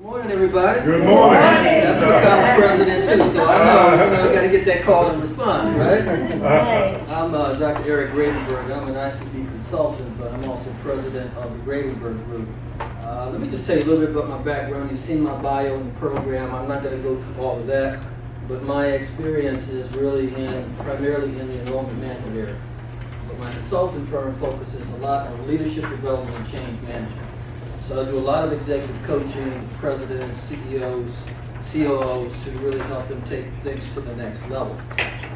Morning, everybody. Good morning. I've been a college president too, so I know I got to get that call and response, right? I'm Dr. Eric Gravenberg. I'm an ICB consultant, but I'm also president of the Gravenberg group. Let me just tell you a little bit about my background. You've seen my bio in the program. I'm not going to go through all of that, but my experience is really primarily in the enrollment management area. But my consulting firm focuses a lot on leadership development and change management. So I do a lot of executive coaching, presidents, CEOs, COOs to really help them take things to the next level.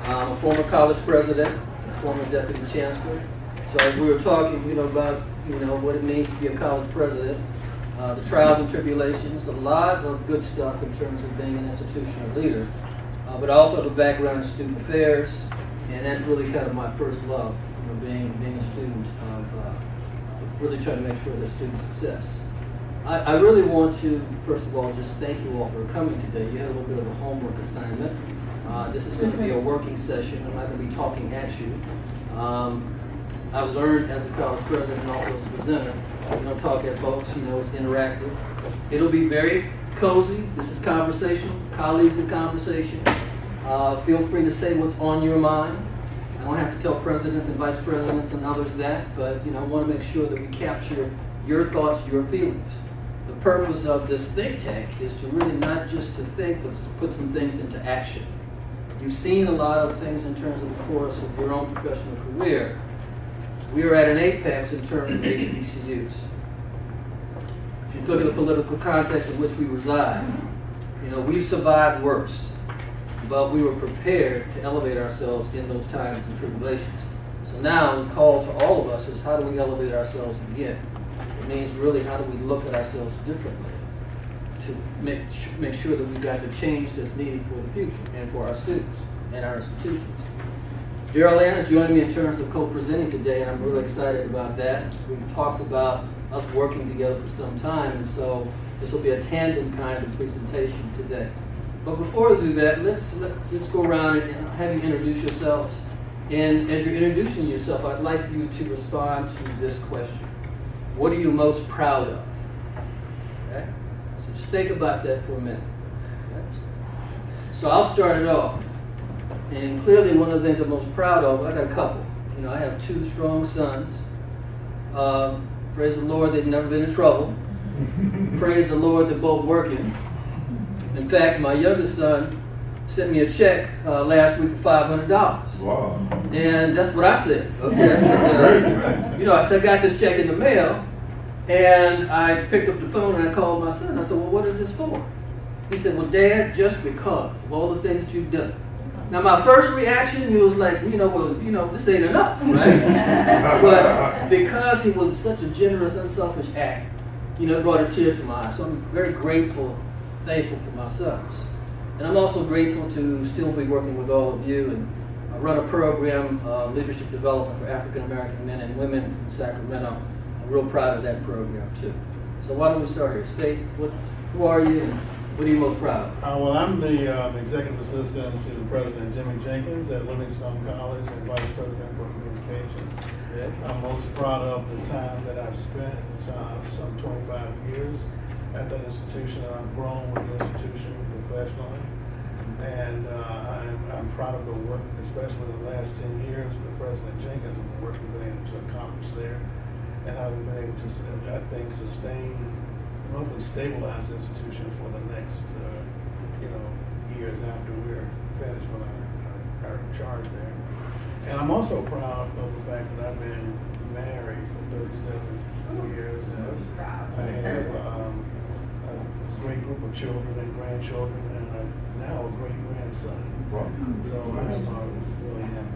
I'm a former college president, a former deputy chancellor. So as we were talking, about what it means to be a college president, the trials and tribulations, a lot of good stuff in terms of being an institutional leader. But I also have a background in student affairs, and that's really kind of my first love, being a student of really trying to make sure that student success. I really want to, first of all, just thank you all for coming today. You had a little bit of a homework assignment. This is going to be a working session. I'm not going to be talking at you. I've learned as a college president and also as a presenter, we don't talk at folks, it's interactive. It'll be very cozy. This is conversational, colleagues in conversation. Feel free to say what's on your mind. I don't have to tell presidents and vice presidents and others that, but I want to make sure that we capture your thoughts, your feelings. The purpose of this think tank is to really not just to think, but to put some things into action. You've seen a lot of things in terms of the course of your own professional career. We are at an apex in terms of HBCUs. If you look at the political context in which we reside, we've survived worst. But we were prepared to elevate ourselves in those times and tribulations. So now the call to all of us is how do we elevate ourselves again? It means really how do we look at ourselves differently to make sure that we've got the change that's needed for the future and for our students and our institutions. Darryl is joining me in terms of co-presenting today, and I'm really excited about that. We've talked about us working together for some time, and so this will be a tandem kind of presentation today. But before we do that, let's go around and have you introduce yourselves. And as you're introducing yourself, I'd like you to respond to this question. What are you most proud of? Okay? So just think about that for a minute. Okay? So I'll start it off. And clearly one of the things I'm most proud of, I got a couple. I have two strong sons. Praise the Lord, they've never been in trouble. Praise the Lord, they're both working. In fact, my youngest son sent me a check last week for $500. Wow. And that's what I said. Okay, I said, I got this check in the mail, and I picked up the phone and I called my son. I said, well, what is this for? He said, well, Dad, just because of all the things that you've done. Now, my first reaction, he was like, this ain't enough, right? But because he was such a generous, unselfish act, it brought a tear to my eye. So I'm very grateful, thankful for my sons. And I'm also grateful to still be working with all of you and run a program, leadership development for African American men and women in Sacramento. I'm real proud of that program too. So why don't we start here? State, who are you and what are you most proud of? Well, I'm the executive assistant to President Jimmy Jenkins at Livingstone College and vice president for communications. Yeah. I'm most proud of the time that I've spent, some 25 years at that institution. I've grown with the institution professionally, and I'm proud of the work, especially in the last 10 years with President Jenkins, and the work we've been able to accomplish there, and how we've been able to, I think, sustain and hopefully stabilize the institution for the next, years after we're finished with our charge there. And I'm also proud of the fact that I've been married for 37 years, and I have a great group of children and grandchildren, and now a great grandson. So I'm really happy.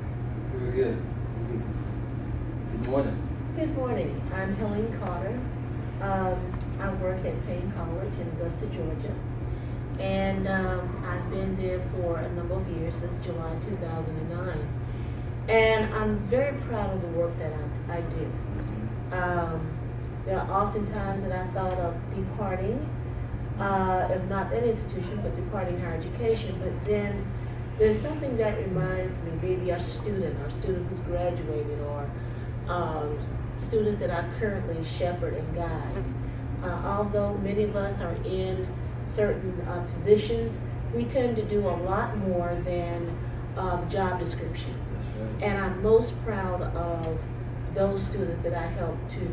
Very good. Good morning. Good morning. I'm Helene Carter. I work at Payne College in Augusta, Georgia. And I've been there for a number of years, since July 2009. And I'm very proud of the work that I do. There are often times that I thought of departing, if not that institution, but departing higher education. But then there's something that reminds me, maybe our student who's graduated, or students that I currently shepherd and guide. Although many of us are in certain positions, we tend to do a lot more than the job description. That's right. And I'm most proud of those students that I helped to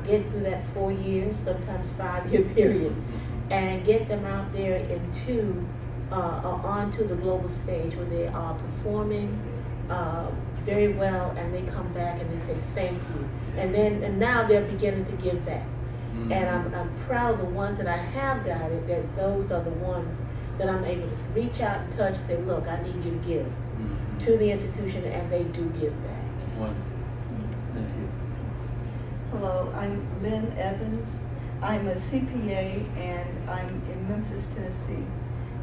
get through that 4-year, sometimes 5-year period, and get them out there into onto the global stage where they are performing very well, and they come back and they say thank you, and now they're beginning to give back. Mm-hmm. And I'm proud of the ones that I have guided, that those are the ones that I'm able to reach out and touch and say, look, I need you to give to the institution, and they do give back. Wonderful. Thank you. Hello, I'm Lynn Evans. I'm a CPA and I'm in Memphis, Tennessee.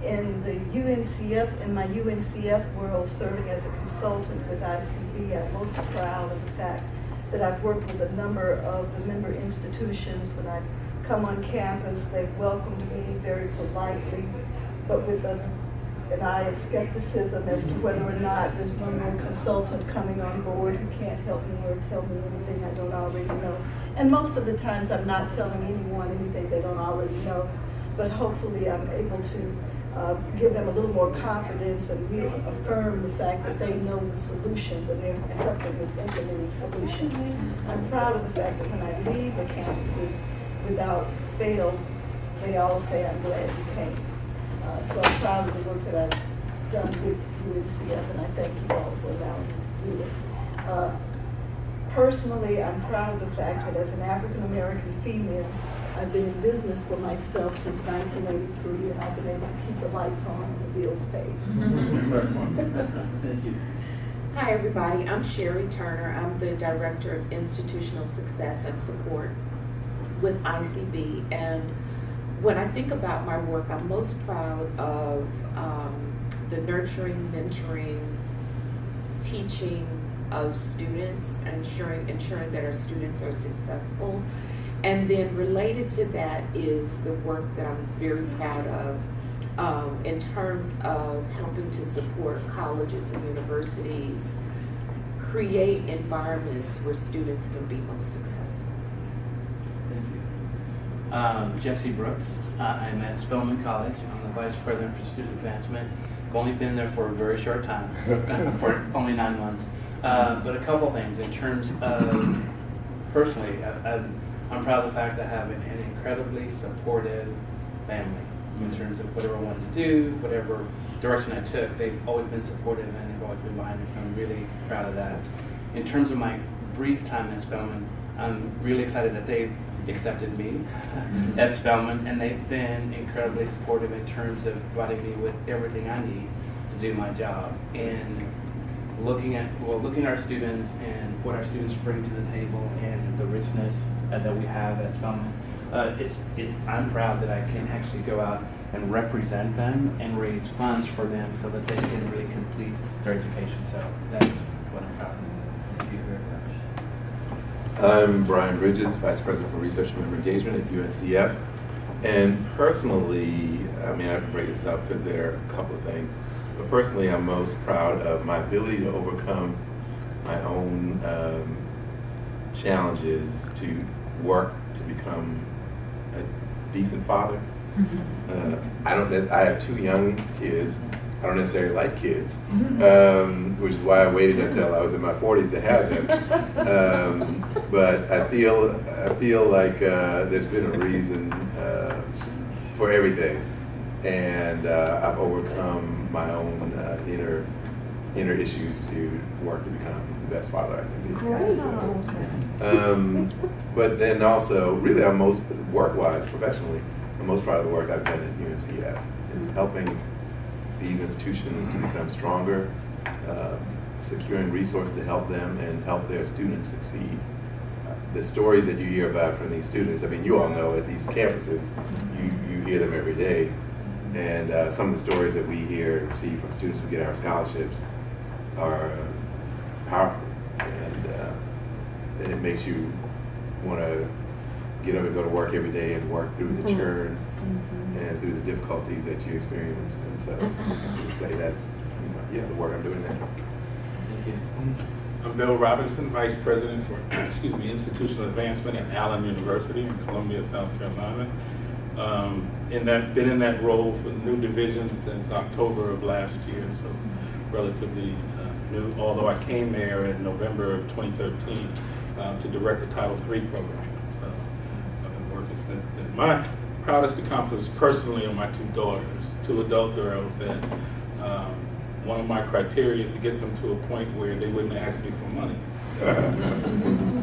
In the UNCF, in my UNCF world, serving as a consultant with ICB, I'm most proud of the fact that I've worked with a number of the member institutions. When I've come on campus, they've welcomed me very politely, but with an eye of skepticism as to whether or not there's one more consultant coming on board who can't help me or tell me anything I don't already know. And most of the times I'm not telling anyone anything they don't already know, but hopefully I'm able to give them a little more confidence and reaffirm the fact that they know the solutions and they're helping with implementing solutions. I'm proud of the fact that when I leave the campuses without fail, they all say, I'm glad you came. So I'm proud of the work that I've done with UNCF, and I thank you all for allowing me to do it. Personally, I'm proud of the fact that as an African-American female, I've been in business for myself since 1983, and I've been able to keep the lights on and the bills paid. Thank you. Hi, everybody. I'm Sherry Turner. I'm the Director of Institutional Success and Support with ICB. And when I think about my work, I'm most proud of the nurturing, mentoring, teaching of students, ensuring that our students are successful. And then related to that is the work that I'm very proud of in terms of helping to support colleges and universities create environments where students can be most successful. Thank you. Jesse Brooks. I'm at Spelman College. I'm the Vice President for Student Advancement. I've only been there for a very short time, for only 9 months. But a couple things in terms of personally, I'm proud of the fact I have an incredibly supportive family in terms of whatever I wanted to do, whatever direction I took. They've always been supportive and they've always been behind me, so I'm really proud of that. In terms of my brief time at Spelman, I'm really excited that they've accepted me at Spelman, and they've been incredibly supportive in terms of providing me with everything I need to do my job. And looking at our students and what our students bring to the table and the richness that we have at Spelman, I'm proud that I can actually go out and represent them and raise funds for them so that they can really complete their education. So that's what I'm proud of. Thank you very much. I'm Brian Bridges, Vice President for Research and Member Engagement at UNCF. And personally, I mean, I break this up because there are a couple of things. But personally, I'm most proud of my ability to overcome my own challenges to work to become a decent father. I have 2 young kids. I don't necessarily like kids, which is why I waited until I was in my 40s to have them. But I feel like there's been a reason for everything, and I've overcome my own inner issues to work to become the best father I can be. But then also, really, I'm most work-wise, professionally, I'm most proud of the work I've done at UNCF in helping these institutions to become stronger, securing resources to help them and help their students succeed. The stories that you hear about from these students, I mean, you all know at these campuses, you hear them every day. And some of the stories that we hear and see from students who get our scholarships are powerful. And it makes you want to get up and go to work every day and work through the churn and through the difficulties that you experience. And so I would say that's the work I'm doing now. Thank you. I'm Bill Robinson, Vice President for Institutional Advancement at Allen University in Columbia, South Carolina. been in that role for new divisions since October of last year, so it's relatively new, although I came there in November of 2013 to direct the Title III program. So I've been working since then. My proudest accomplishment personally are my two daughters, two adult girls that one of my criteria is to get them to a point where they wouldn't ask me for monies.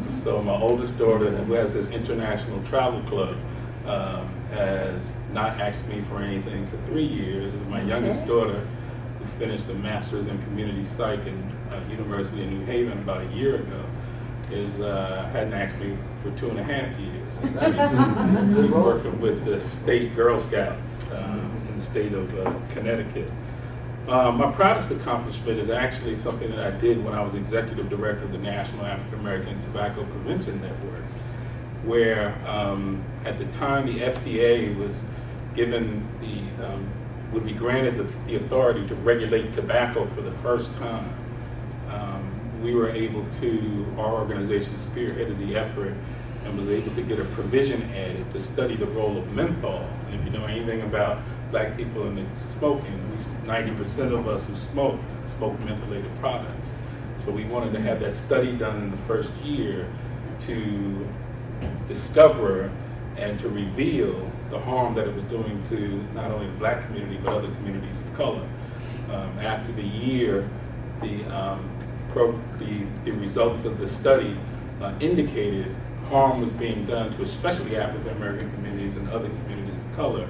So my oldest daughter, who has this international travel club, has not asked me for anything for 3 years. And my youngest daughter, who finished a master's in community psych at University of New Haven about a year ago, hadn't asked me for 2.5 years. And she's working with the state Girl Scouts in the state of Connecticut. My proudest accomplishment is actually something that I did when I was executive director of the National African American Tobacco Prevention Network, where at the time the FDA was given would be granted the authority to regulate tobacco for the first time. We were able to, our organization spearheaded the effort and was able to get a provision added to study the role of menthol. And if you know anything about Black people and it's smoking, 90% of us who smoke mentholated products. So we wanted to have that study done in the first year to discover and to reveal the harm that it was doing to not only the Black community but other communities of color. After the year, the results of the study indicated harm was being done to especially African American communities and other communities of color.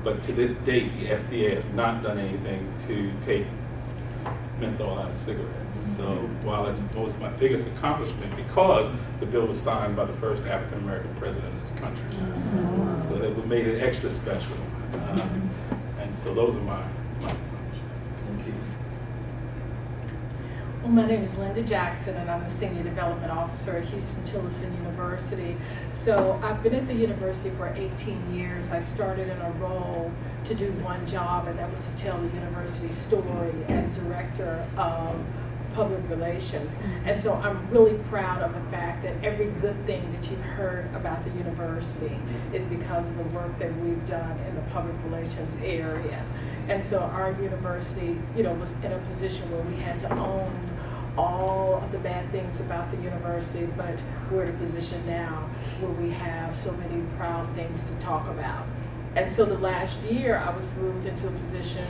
But to this date, the FDA has not done anything to take menthol out of cigarettes. So while it was my biggest accomplishment, because the bill was signed by the first African American president of this country, so that made it extra special. And so those are my accomplishments. Thank you. Well, my name is Linda Jackson, and I'm the Senior Development Officer at Houston-Tillotson University. So I've been at the university for 18 years. I started in a role to do one job, and that was to tell the university story as Director of Public Relations. And so I'm really proud of the fact that every good thing that you've heard about the university is because of the work that we've done in the public relations area. And so our university, was in a position where we had to own all of the bad things about the university, but we're in a position now where we have so many proud things to talk about. And so the last year I was moved into a position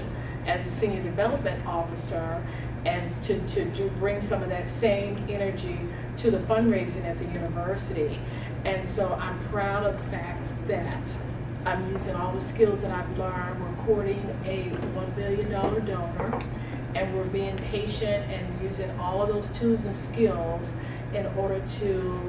as a Senior Development Officer and to bring some of that same energy to the fundraising at the university. And so I'm proud of the fact that I'm using all the skills that I've learned. We're courting a $1 billion donor, and we're being patient and using all of those tools and skills in order to,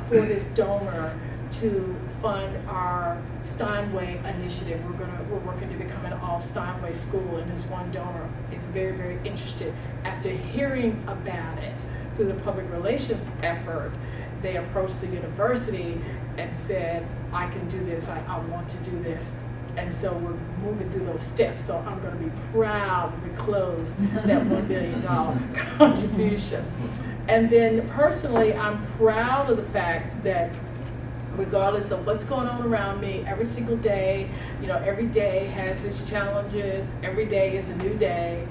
for this donor to fund our Steinway initiative. We're working to become an all Steinway school, and this one donor is very, very interested. After hearing about it through the public relations effort, they approached the university and said, I can do this, I want to do this. And so we're moving through those steps. So I'm going to be proud when we close that $1 billion contribution. And then personally, I'm proud of the fact that regardless of what's going on around me, every single day, every day has its challenges. Every day is a new day.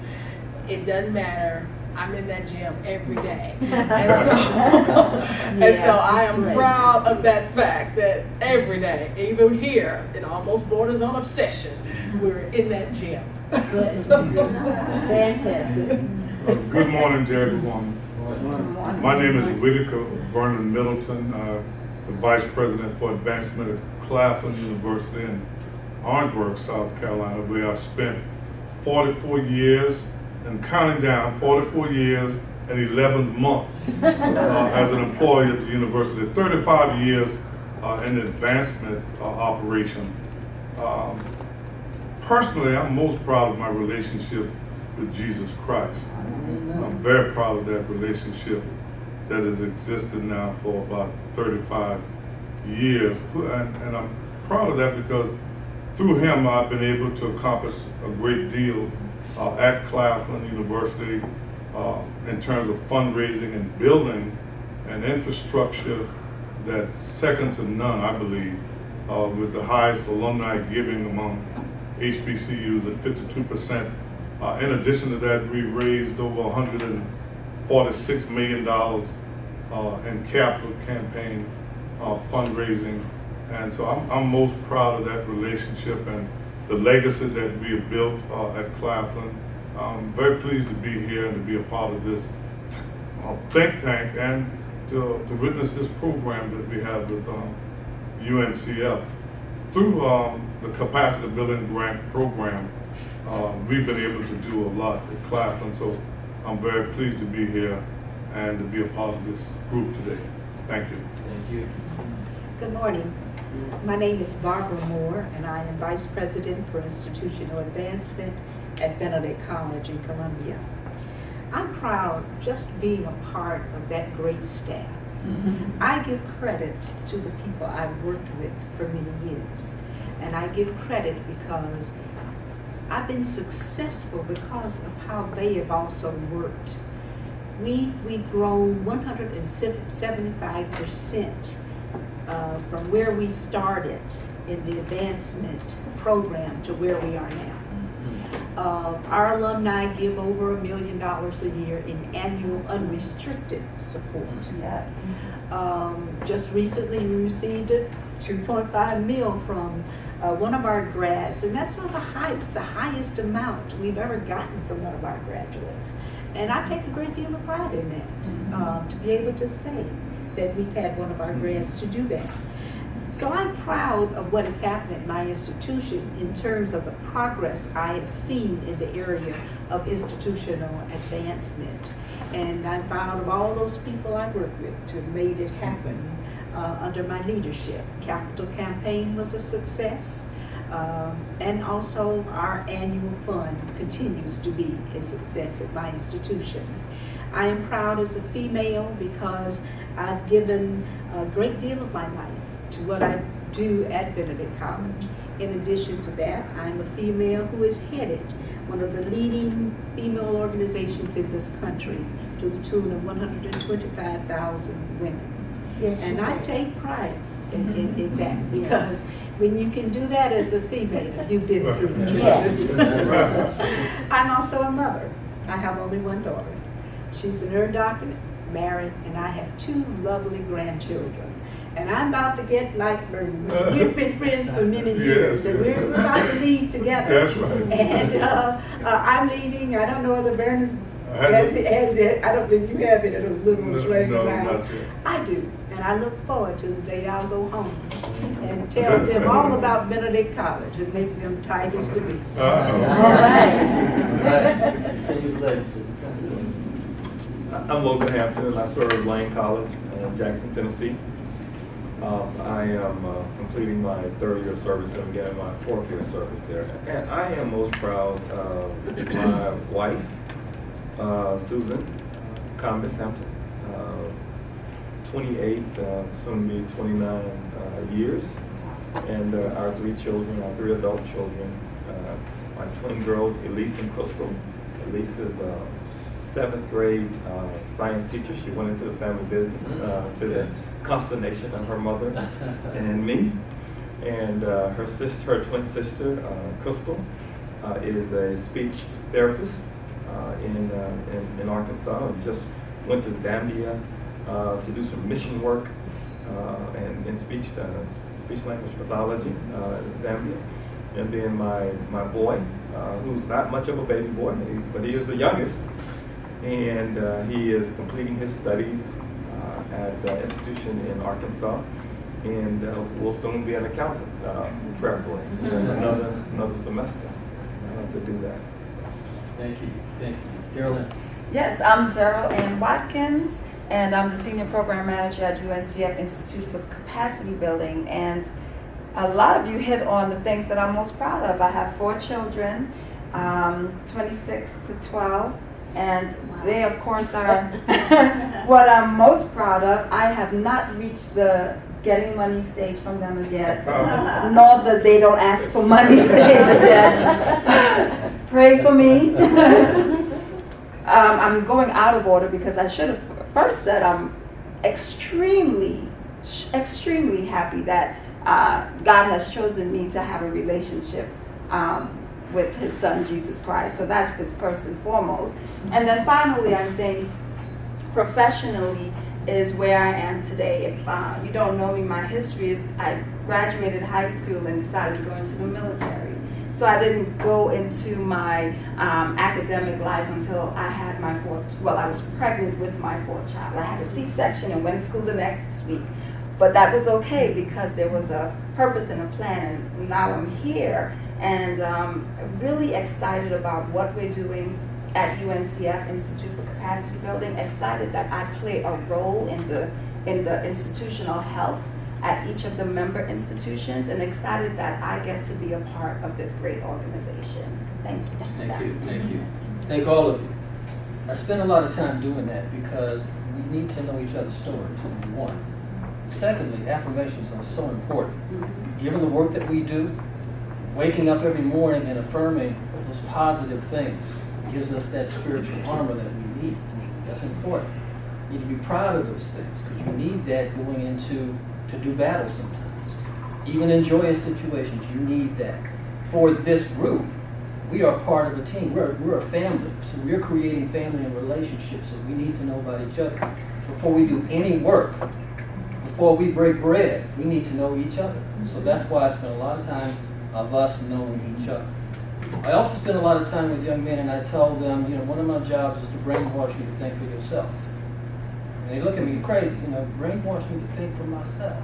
It doesn't matter. I'm in that gym every day. And so I am proud of that fact that every day, even here, it almost borders on obsession, we're in that gym. Fantastic. Good morning to everyone. My name is Whitaker Vernon Middleton, the Vice President for Advancement at Claflin University in Orangeburg, South Carolina, where I've spent 44 years and counting down, 44 years and 11 months as an employee at the university, 35 years in the advancement operation. Personally, I'm most proud of my relationship with Jesus Christ. I'm very proud of that relationship that has existed now for about 35 years. And I'm proud of that because through him I've been able to accomplish a great deal at Claflin University in terms of fundraising and building an infrastructure that's second to none, I believe, with the highest alumni giving among HBCUs at 52%. In addition to that, we raised over $146 million in capital campaign fundraising. And so I'm most proud of that relationship and the legacy that we have built at Claflin. I'm very pleased to be here and to be a part of this think tank and to witness this program that we have with UNCF. Through the capacity building grant program, we've been able to do a lot at Claflin, so I'm very pleased to be here and to be a part of this group today. Thank you. Thank you. Good morning. My name is Barbara Moore, and I am Vice President for Institutional Advancement at Benedict College in Columbia. I'm proud just being a part of that great staff. I give credit to the people I've worked with for many years, and I give credit because I've been successful because of how they have also worked. We've grown 175% from where we started in the advancement program to where we are now. Our alumni give over $1 million a year in annual unrestricted support. Yes. Just recently we received a $2.5 million from one of our grads, and that's one of the highest amount we've ever gotten from one of our graduates. And I take a great deal of pride in that, to be able to say that we've had one of our grads to do that. So I'm proud of what has happened at my institution in terms of the progress I have seen in the area of institutional advancement. And I'm proud of all those people I work with to have made it happen under my leadership. Capital campaign was a success. And also our annual fund continues to be a success at my institution. I am proud as a female because I've given a great deal of my life to what I do at Benedict College. In addition to that, I'm a female who has headed one of the leading female organizations in this country to the tune of 125,000 women. Yes, and I take pride in that because when you can do that as a female, you've been through the trenches. I'm also a mother. I have only one daughter. She's an herb doctor, married, and I have 2 lovely grandchildren. And I'm about to get like we've been friends for many years, and we're about to leave together. That's right. And I'm leaving. I don't know whether Bernard's has it. I don't think you have it in those little ones running around. I do, and I look forward to the day I'll go home and tell them all about Benedict College and make them tigers to be. All right. I'm Logan Hampton, and I serve Lane College in Jackson, Tennessee. I am completing my 3rd year service and beginning my 4th year service there. And I am most proud of my wife, Susan Combis Hampton, 28, soon to be 29 years, and our 3 children, our 3 adult children, my twin girls, Elise and Crystal. Elise is a 7th grade science teacher. She went into the family business to the consternation of her mother and me. And her twin sister, Crystal, is a speech therapist in Arkansas. And just went to Zambia to do some mission work and in speech language pathology in Zambia. And then my boy, who's not much of a baby boy, but he is the youngest, and he is completing his studies at an institution in Arkansas, and will soon be an accountant, prayerfully. Just another semester to do that. Thank you. Thank you. Darryl. Yes, I'm Darryl and Watkins, and I'm the Senior Program Manager at UNCF Institute for Capacity Building. And a lot of you hit on the things that I'm most proud of. I have 4 children, 26 to 12, and they, of course, are what I'm most proud of. I have not reached the getting money stage from them as yet, nor that they don't ask for money stage as yet. Pray for me. I'm going out of order because I should have first said I'm extremely happy that God has chosen me to have a relationship with his son, Jesus Christ. So that's his first and foremost. And then finally, I think professionally is where I am today. If you don't know me, my history is I graduated high school and decided to go into the military. So I didn't go into my academic life until I had my I was pregnant with my fourth child. I had a C-section and went to school the next week. But that was okay because there was a purpose and a plan, and now I'm here and really excited about what we're doing at UNCF, Institute for Capacity Building, excited that I play a role in the institutional health at each of the member institutions, and excited that I get to be a part of this great organization. Thank you. Thank you, thank you. Thank all of you. I spend a lot of time doing that because we need to know each other's stories, number one. Secondly, affirmations are so important. Given the work that we do, waking up every morning and affirming those positive things gives us that spiritual armor that we need. That's important. You need to be proud of those things because you need that going into to do battle sometimes. Even in joyous situations, you need that. For this group, we are part of a team. We're a family. So we're creating family and relationships. So we need to know about each other. Before we do any work, before we break bread, we need to know each other. So that's why I spend a lot of time of us knowing each other. I also spend a lot of time with young men, and I tell them, one of my jobs is to brainwash you to think for yourself. And they look at me crazy, brainwash me to think for myself.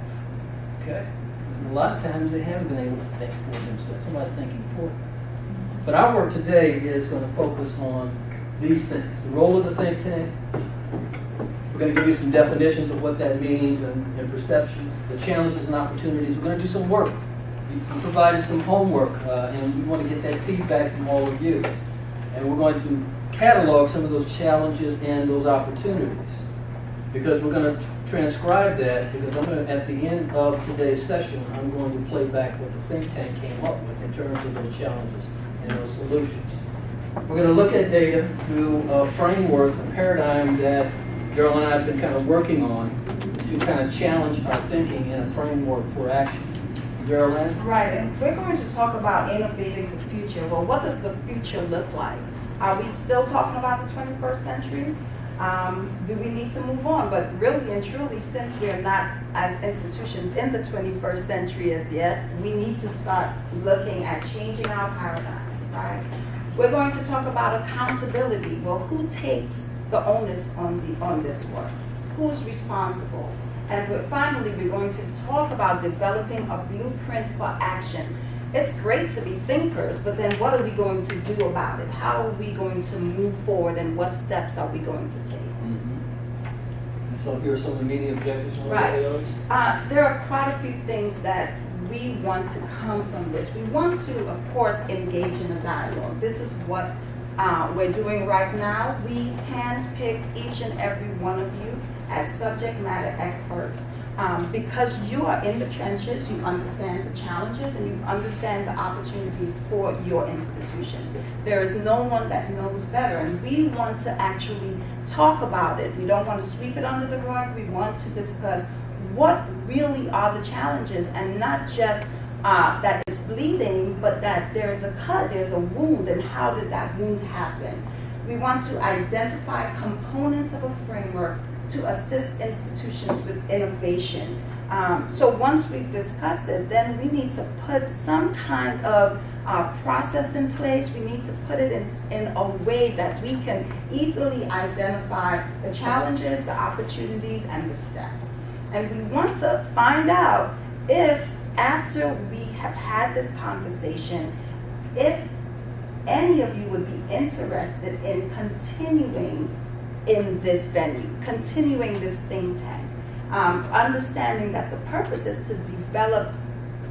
Okay? And a lot of times they haven't been able to think for themselves. Somebody's thinking for them. But our work today is going to focus on these things. The role of the think tank. We're going to give you some definitions of what that means and perception. The challenges and opportunities. We're going to do some work. We provided some homework, and we want to get that feedback from all of you. And we're going to catalog some of those challenges and those opportunities. Because we're going to transcribe that, because at the end of today's session, I'm going to play back what the think tank came up with in terms of those challenges and those solutions. We're going to look at data through a framework, a paradigm that Darryl and I have been kind of working on to kind of challenge our thinking in a framework for action. Darryl? Right, and we're going to talk about innovating the future. Well, what does the future look like? Are we still talking about the 21st century? Do we need to move on? But really and truly, since we are not as institutions in the 21st century as yet, we need to start looking at changing our paradigms, right? We're going to talk about accountability. Well, who takes the onus on this work? Who's responsible? And finally, we're going to talk about developing a blueprint for action. It's great to be thinkers, but then what are we going to do about it? How are we going to move forward, and what steps are we going to take? Mm-hmm. So here are some of the immediate objectives. Right. There are quite a few things that we want to come from this. We want to, of course, engage in a dialogue. This is what we're doing right now. We handpicked each and every one of you as subject matter experts. Because you are in the trenches, you understand the challenges and you understand the opportunities for your institutions. There is no one that knows better, and we want to actually talk about it. We don't want to sweep it under the rug. We want to discuss what really are the challenges, and not just that it's bleeding, but that there's a cut, there's a wound, and how did that wound happen? We want to identify components of a framework to assist institutions with innovation. So once we've discussed it, then we need to put some kind of process in place. We need to put it in a way that we can easily identify the challenges, the opportunities, and the steps. And we want to find out if, after we have had this conversation, if any of you would be interested in continuing in this venue, continuing this think tank, understanding that the purpose is to develop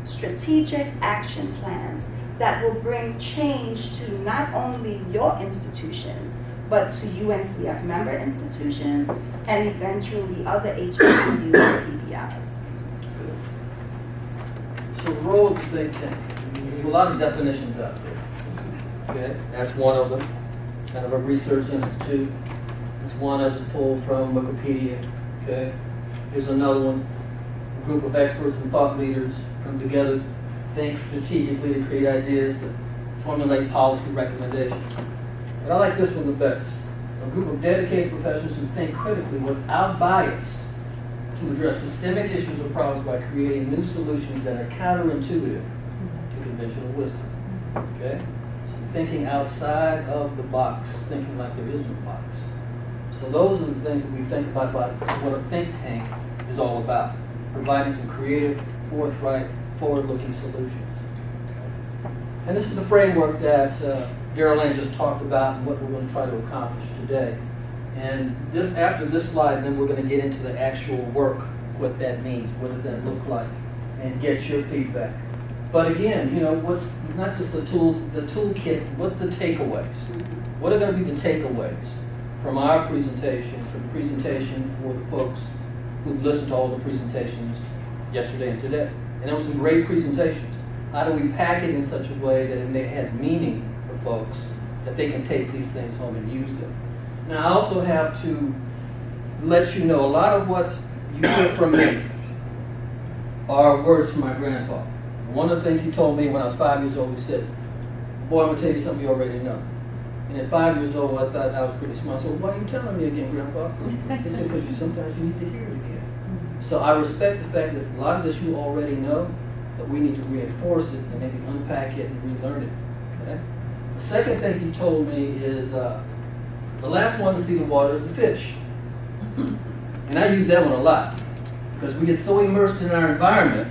strategic action plans that will bring change to not only your institutions, but to UNCF member institutions and eventually other HBCUs and PBIs. So the role of the think tank, there's a lot of definitions out there. Okay, that's one of them. Kind of a research institute. There's one I just pulled from Wikipedia. Okay, here's another one. A group of experts and thought leaders come together, think strategically to create ideas, to formulate policy recommendations. But I like this one the best. A group of dedicated professionals who think critically without bias to address systemic issues or problems by creating new solutions that are counterintuitive to conventional wisdom. Okay? So thinking outside of the box, thinking like there is no box. So those are the things that we think about what a think tank is all about, providing some creative, forthright, forward-looking solutions. And this is the framework that Darryl just talked about and what we're going to try to accomplish today. And this, after this slide, then we're going to get into the actual work, what that means, what does that look like, and get your feedback. But again, you know, what's not just the tools, the toolkit, what's the takeaways? What are going to be the takeaways from our presentation, from the presentation for the folks who've listened to all the presentations yesterday and today? And there were some great presentations. How do we pack it in such a way that it has meaning for folks, that they can take these things home and use them? Now, I also have to let you know a lot of what you hear from me are words from my grandfather. One of the things he told me when I was 5 years old, he said, "Boy, I'm going to tell you something you already know." And at 5 years old, I thought I was pretty smart. So, "Why are you telling me again, Grandfather?" He said, "Because sometimes you need to hear it again." So I respect the fact that a lot of this you already know, but we need to reinforce it and maybe unpack it and relearn it. Okay? The second thing he told me is the last one to see the water is the fish. And I use that one a lot because we get so immersed in our environment,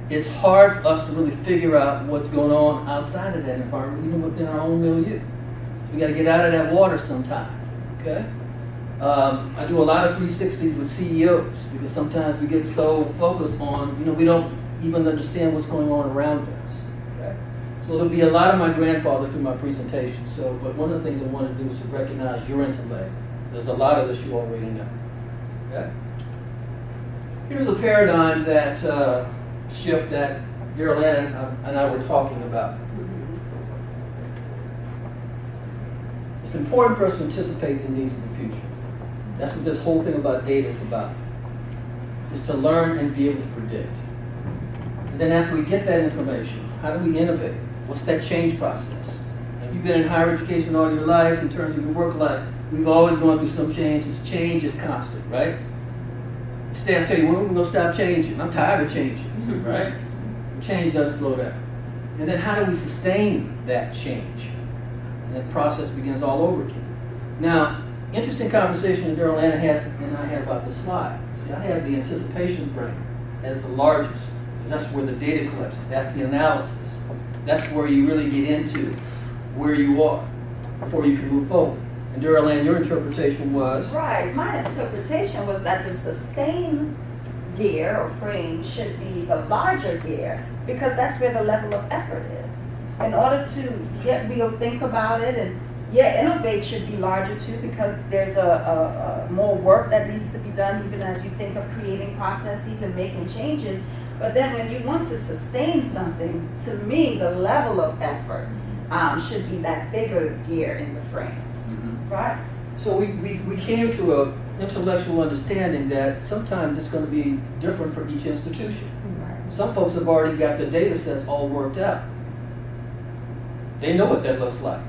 it's hard for us to really figure out what's going on outside of that environment, even within our own milieu. So we got to get out of that water sometime. Okay? I do a lot of 360s with CEOs because sometimes we get so focused on, you know, we don't even understand what's going on around us. Okay? So there'll be a lot of my grandfather through my presentation. So, but one of the things I want to do is to recognize your intellect. There's a lot of this you already know. Okay? Here's a paradigm that shift that Darryl and I were talking about. It's important for us to anticipate the needs of the future. That's what this whole thing about data is about. Is to learn and be able to predict. And then after we get that information, how do we innovate? What's that change process? If you've been in higher education all your life, in terms of your work life, we've always gone through some changes. Change is constant, right? Staff tell you, when are we going to stop changing? I'm tired of changing, right? Change doesn't slow down. And then how do we sustain that change? And that process begins all over again. Now, interesting conversation that Darryl and I had about this slide. See, I had the anticipation frame as the largest, because that's where the data collection, that's the analysis. That's where you really get into where you are before you can move forward. And Darryl, your interpretation was? Right, my interpretation was that the sustain gear or frame should be the larger gear because that's where the level of effort is. In order to get real, think about it, and innovate should be larger too because there's a more work that needs to be done even as you think of creating processes and making changes. But then when you want to sustain something, to me, the level of effort should be that bigger gear in the frame. Right. So we came to an intellectual understanding that sometimes it's going to be different for each institution. Right. Some folks have already got the data sets all worked out. They know what that looks like.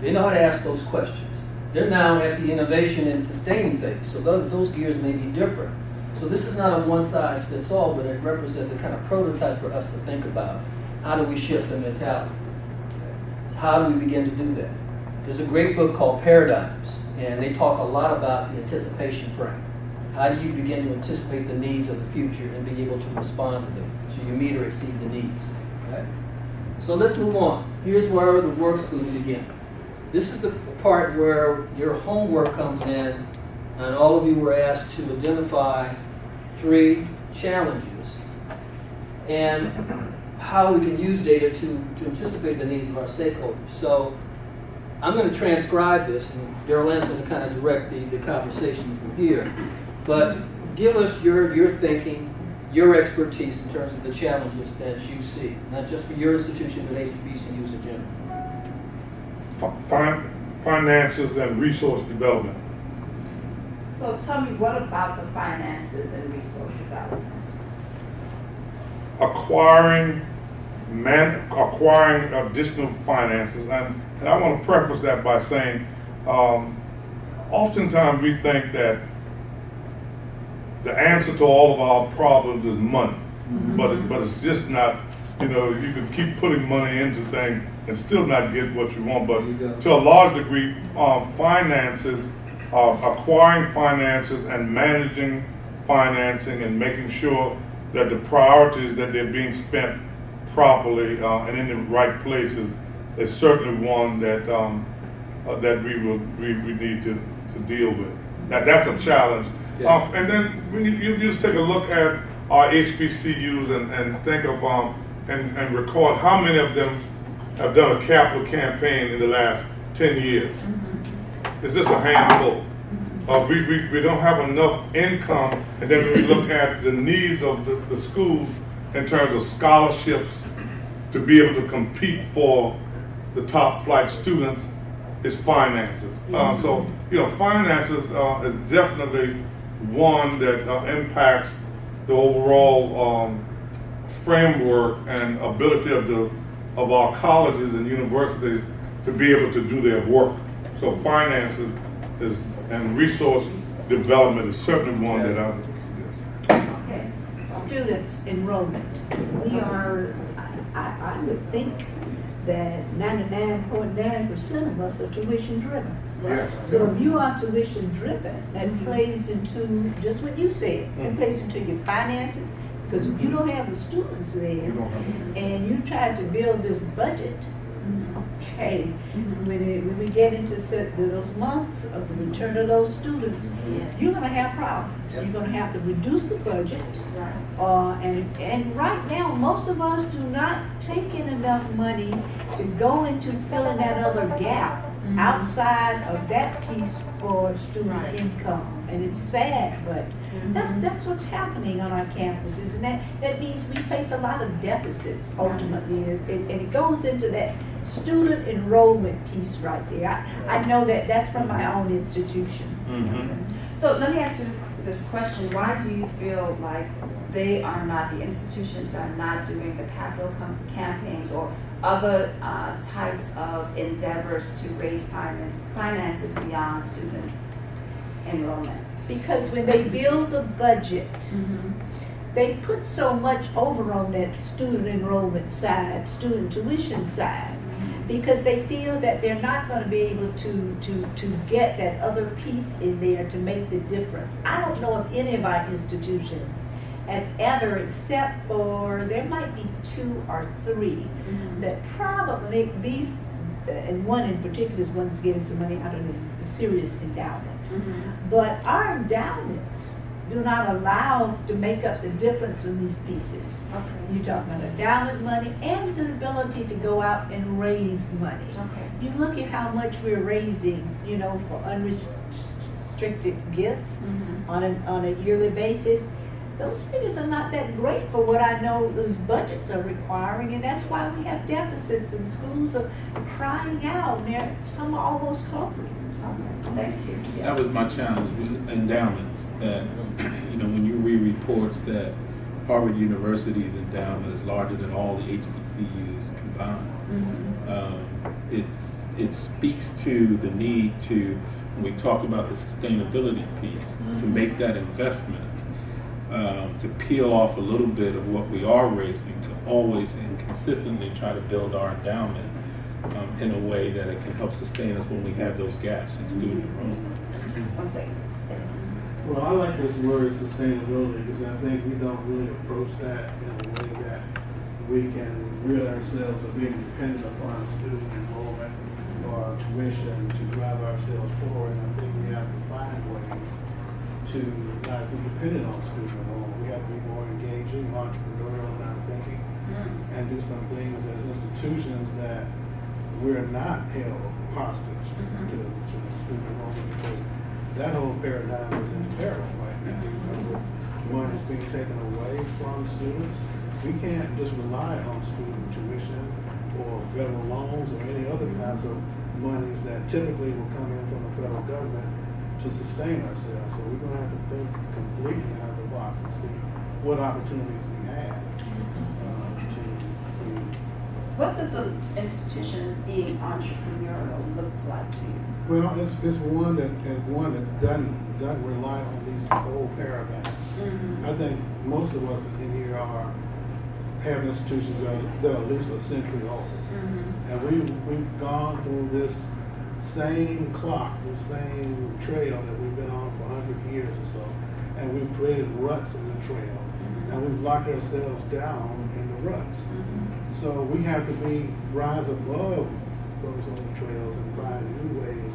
They know how to ask those questions. They're now at the innovation and sustaining phase, so those gears may be different. So this is not a one-size-fits-all, but it represents a kind of prototype for us to think about. How do we shift the mentality? How do we begin to do that? There's a great book called Paradigms, and they talk a lot about the anticipation frame. How do you begin to anticipate the needs of the future and be able to respond to them so you meet or exceed the needs? Okay? So let's move on. Here's where the work's going to begin. This is the part where your homework comes in, and all of you were asked to identify 3 challenges and how we can use data to anticipate the needs of our stakeholders. So I'm going to transcribe this, and Darryl is going to kind of direct the conversation from here. But give us your thinking, your expertise in terms of the challenges that you see, not just for your institution, but HBCUs in general. Finances and resource development. So tell me, what about the finances and resource development? acquiring additional finances, and I want to preface that by saying, oftentimes we think that the answer to all of our problems is money, but it's just not. You know, you can keep putting money into things and still not get what you want. But to a large degree, finances, acquiring finances and managing financing and making sure that the priorities that they're being spent properly and in the right places is certainly one that that we need to deal with. Now that's a challenge. And then when you just take a look at our HBCUs and think of and record how many of them have done a capital campaign in the last 10 years. It's just a handful. We don't have enough income, and then when we look at the needs of the schools in terms of scholarships to be able to compete for the top flight students, is finances. So, you know, finances is definitely one that impacts the overall framework and ability of our colleges and universities to be able to do their work. So finances and resource development is certainly one that Okay. Students enrollment. We are, I would think that 99.9% of us are tuition driven. So if you are tuition driven, that plays into just what you said. It plays into your finances. Because if you don't have the students there and you try to build this budget, okay, when we get into those months of the return of those students, you're going to have problems. You're going to have to reduce the budget. And right now, most of us do not take in enough money to go into filling that other gap outside of that piece for student income. And it's sad, but that's what's happening on our campuses, and that means we face a lot of deficits ultimately, and it goes into that student enrollment piece right there. I know that's from my own institution. So let me ask you this question: why do you feel like the institutions are not doing the capital campaigns or other types of endeavors to raise finances beyond student enrollment? Because when they build the budget, they put so much over on that student enrollment side, student tuition side, because they feel that they're not going to be able to get that other piece in there to make the difference. I don't know if any of our institutions have ever, except for there might be 2 or 3, that probably these, and one in particular is one that's getting some money out of the serious endowment. But our endowments do not allow to make up the difference in these pieces. You're talking about endowment money and the ability to go out and raise money. You look at how much we're raising, you know, for unrestricted gifts on a yearly basis. Those figures are not that great for what I know those budgets are requiring, and that's why we have deficits, and schools are crying out, and some are almost closing. Thank you. That was my challenge with endowments, that, you know, when you read reports that Harvard University's endowment is larger than all the HBCUs combined, it speaks to the need to, when we talk about the sustainability piece, to make that investment, to peel off a little bit of what we are raising, to always and consistently try to build our endowment in a way that it can help sustain us when we have those gaps in student enrollment. 1 second. Well, I like this word sustainability because I think we don't really approach that in a way that we can rid ourselves of being dependent upon student enrollment or tuition to drive ourselves forward. And I think we have to find ways to not be dependent on student enrollment. We have to be more engaging, entrepreneurial in our thinking, and do some things as institutions that we're not held hostage to the student enrollment, because that whole paradigm is in peril right now. Money is being taken away from students. We can't just rely on student tuition or federal loans or any other kinds of monies that typically will come in from the federal government to sustain ourselves. So we're going to have to think completely out of the box and see what opportunities we have What does an institution being entrepreneurial looks like to you? Well, it's one that doesn't rely on these old paradigms. Mm-hmm. I think most of us in here have institutions that are at least a century old. Mm-hmm. And we've gone through this same clock, this same trail that we've been on for 100 years or so, and we've created ruts in the trail, and we've locked ourselves down in the ruts. So we have to rise above those old trails and find new ways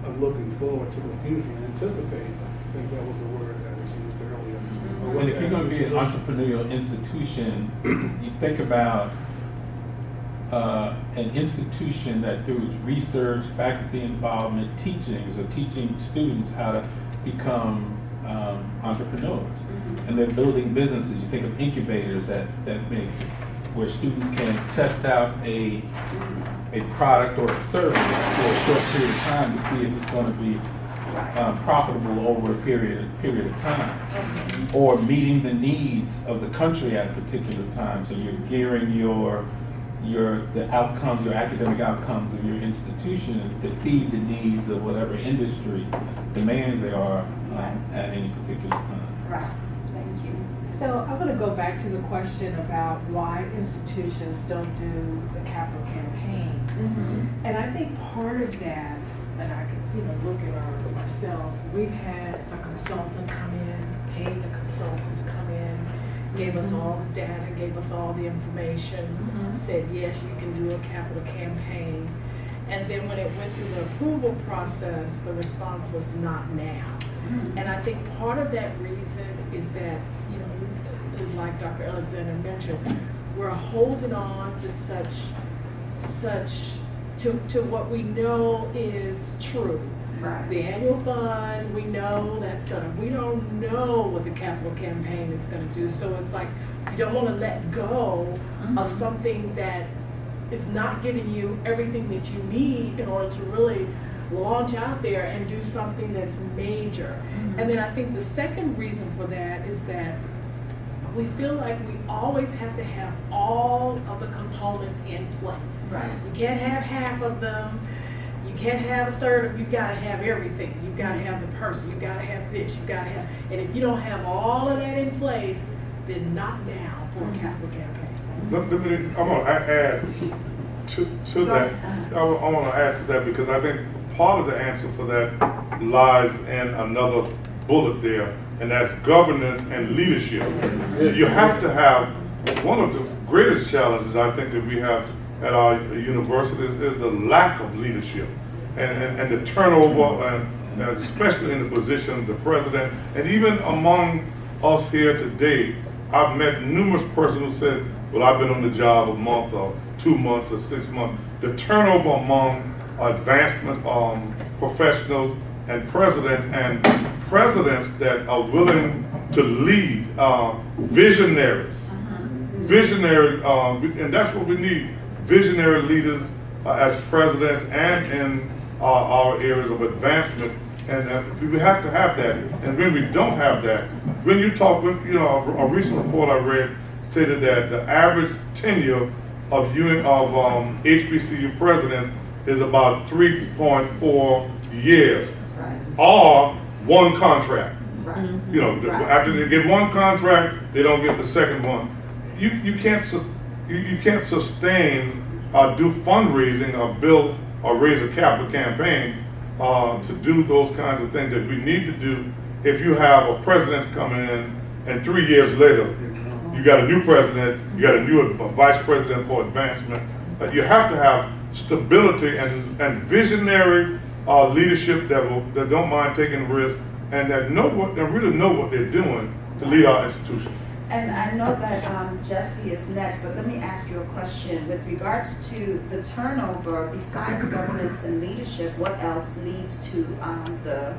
of looking forward to the future and anticipate. I think that was the word that was used earlier. And if you're going to be an entrepreneurial institution, you think about an institution that through its research, faculty involvement, teachings, or teaching students how to become entrepreneurs. And they're building businesses. You think of incubators that make, where students can test out a product or a service for a short period of time to see if it's going to be profitable over a period of time, or meeting the needs of the country at a particular time. So you're gearing the outcomes, your academic outcomes of your institution to feed the needs of whatever industry demands they are at any particular time. Right. Thank you. So I'm going to go back to the question about why institutions don't do the capital campaign. Mm-hmm. And I think part of that, and I can look at ourselves, we've had a consultant come in, paid the consultant to come in, gave us all the data, gave us all the information, said, yes, you can do a capital campaign. And then when it went through the approval process, the response was not now. And I think part of that reason is that, like Dr. Alexander mentioned, we're holding on to to what we know is true. Right. The annual fund, we know we don't know what the capital campaign is gonna do. So it's like, you don't wanna let go of something that is not giving you everything that you need in order to really launch out there and do something that's major. And then I think the second reason for that is that we feel like we always have to have all of the components in place. Right. You can't have half of them. You can't have a third of, you've got to have everything. You've got to have the person, you've got to have this, you've got to have, and if you don't have all of that in place, then not now for a capital campaign. I'm going to add to that. I want to add to that because I think part of the answer for that lies in another bullet there, and that's governance and leadership. You have to have, one of the greatest challenges I think that we have at our universities is the lack of leadership and the turnover, and especially in the position of the president. And even among us here today, I've met numerous persons who said, well, I've been on the job a month or 2 months or 6 months. The turnover among advancement professionals and presidents that are willing to lead, visionaries, and that's what we need, visionary leaders as presidents and in our areas of advancement, and we have to have that. And when we don't have that, when you talk, a recent report I read stated that the average tenure of HBCU presidents is about 3.4 years, or one contract. After they get one contract, they don't get the second one. You can't sustain do fundraising or build or raise a capital campaign to do those kinds of things that we need to do. If you have a president coming in and 3 years later you got a new president, you got a new vice president for advancement, you have to have stability and visionary leadership that don't mind taking risks and that really know what they're doing to lead our institutions. And I know that Jesse is next, but let me ask you a question. With regards to the turnover, besides governance and leadership, what else leads to the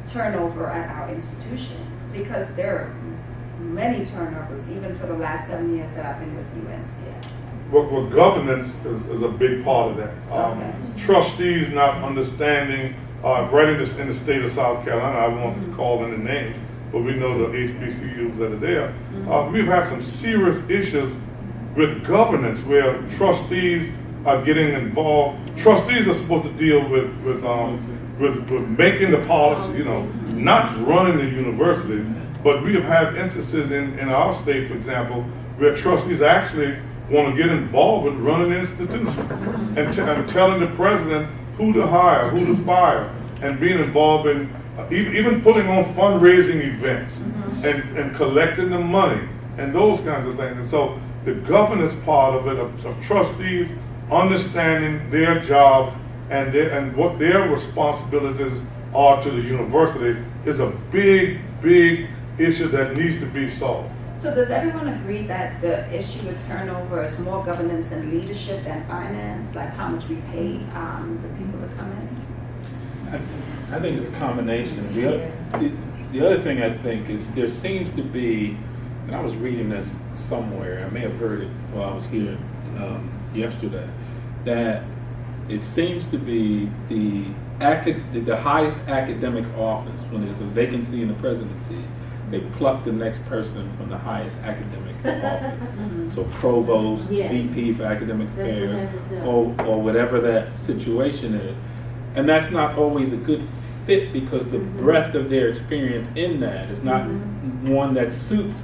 turnover at our institutions? Because there are many turnovers, even for the last 7 years that I've been with UNCF. Well, governance is a big part of that. Okay. Trustees not understanding, right in the state of South Carolina, I won't call any names, but we know the HBCUs that are there. We've had some serious issues with governance, where trustees are getting involved. Trustees are supposed to deal with making the policy, you know, not running the university. But we have had instances in our state, for example, where trustees actually want to get involved with running the institution and telling the president who to hire, who to fire, and being involved in even putting on fundraising events and collecting the money and those kinds of things. And so the governance part of it, of trustees understanding their jobs and what their responsibilities are to the university is a big, big issue that needs to be solved. So does everyone agree that the issue with turnover is more governance and leadership than finance, like how much we pay the people to come in? I think it's a combination. The other thing I think is there seems to be, and I was reading this somewhere, I may have heard it while I was here yesterday, that it seems to be the highest academic office, when there's a vacancy in the presidency, they pluck the next person from the highest academic office. So provost, Yes. VP for academic That's affairs, what it does. or whatever that situation is. And that's not always a good fit because the breadth of their experience in that is not one that suits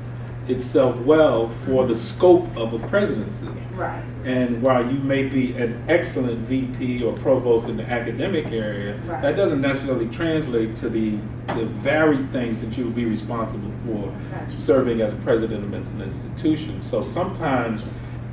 itself well for the scope of a presidency. Right. And while you may be an excellent VP or provost in the academic area, Right. that doesn't necessarily translate to the varied things that you would be responsible for Gotcha. serving as a president of an institution. So sometimes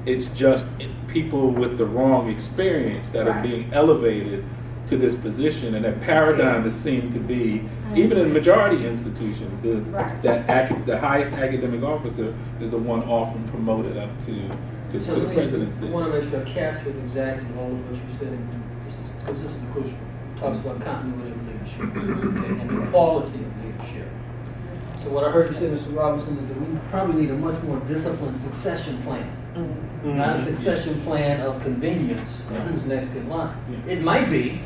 it's just people with the wrong experience that are Right. being elevated to this position, and that paradigm is seen to be, I even in agree. majority institutions, Right. the highest academic officer is the one often promoted up to So the let me- presidency. I want to make sure I captured exactly all of what you said, because this is crucial. It talks about continuity of leadership okay, and the quality of leadership. So what I heard you say, Mr. Robinson, is that we probably need a much more disciplined succession plan. Not a succession plan of convenience, of who's next in line. Yeah. It might be,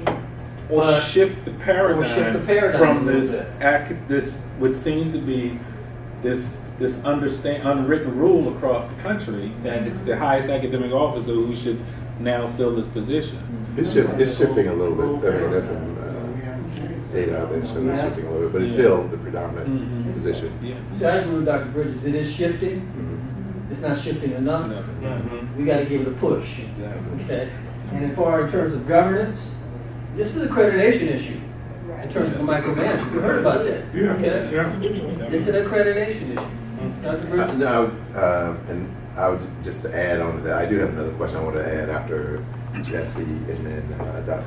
Or but shift the paradigm, from a little this what seems to be this unwritten rule across the country that it's the highest academic officer who should now fill this position. It's shifting a little bit. I mean, there's some data out there that shows it's shifting a little bit, but it's still the predominant position. Yeah. So I agree with Dr. Bridges, it is shifting. It's not shifting enough. We got to give it a push. Exactly. Okay. And as far in terms of governance, this is an accreditation issue in terms of micromanagement. You heard about that. Yeah, Okay. yeah. It's an accreditation issue. Dr. Bridges? No, and I would just to add on to that, I do have another question I want to add after Jesse and then Dr.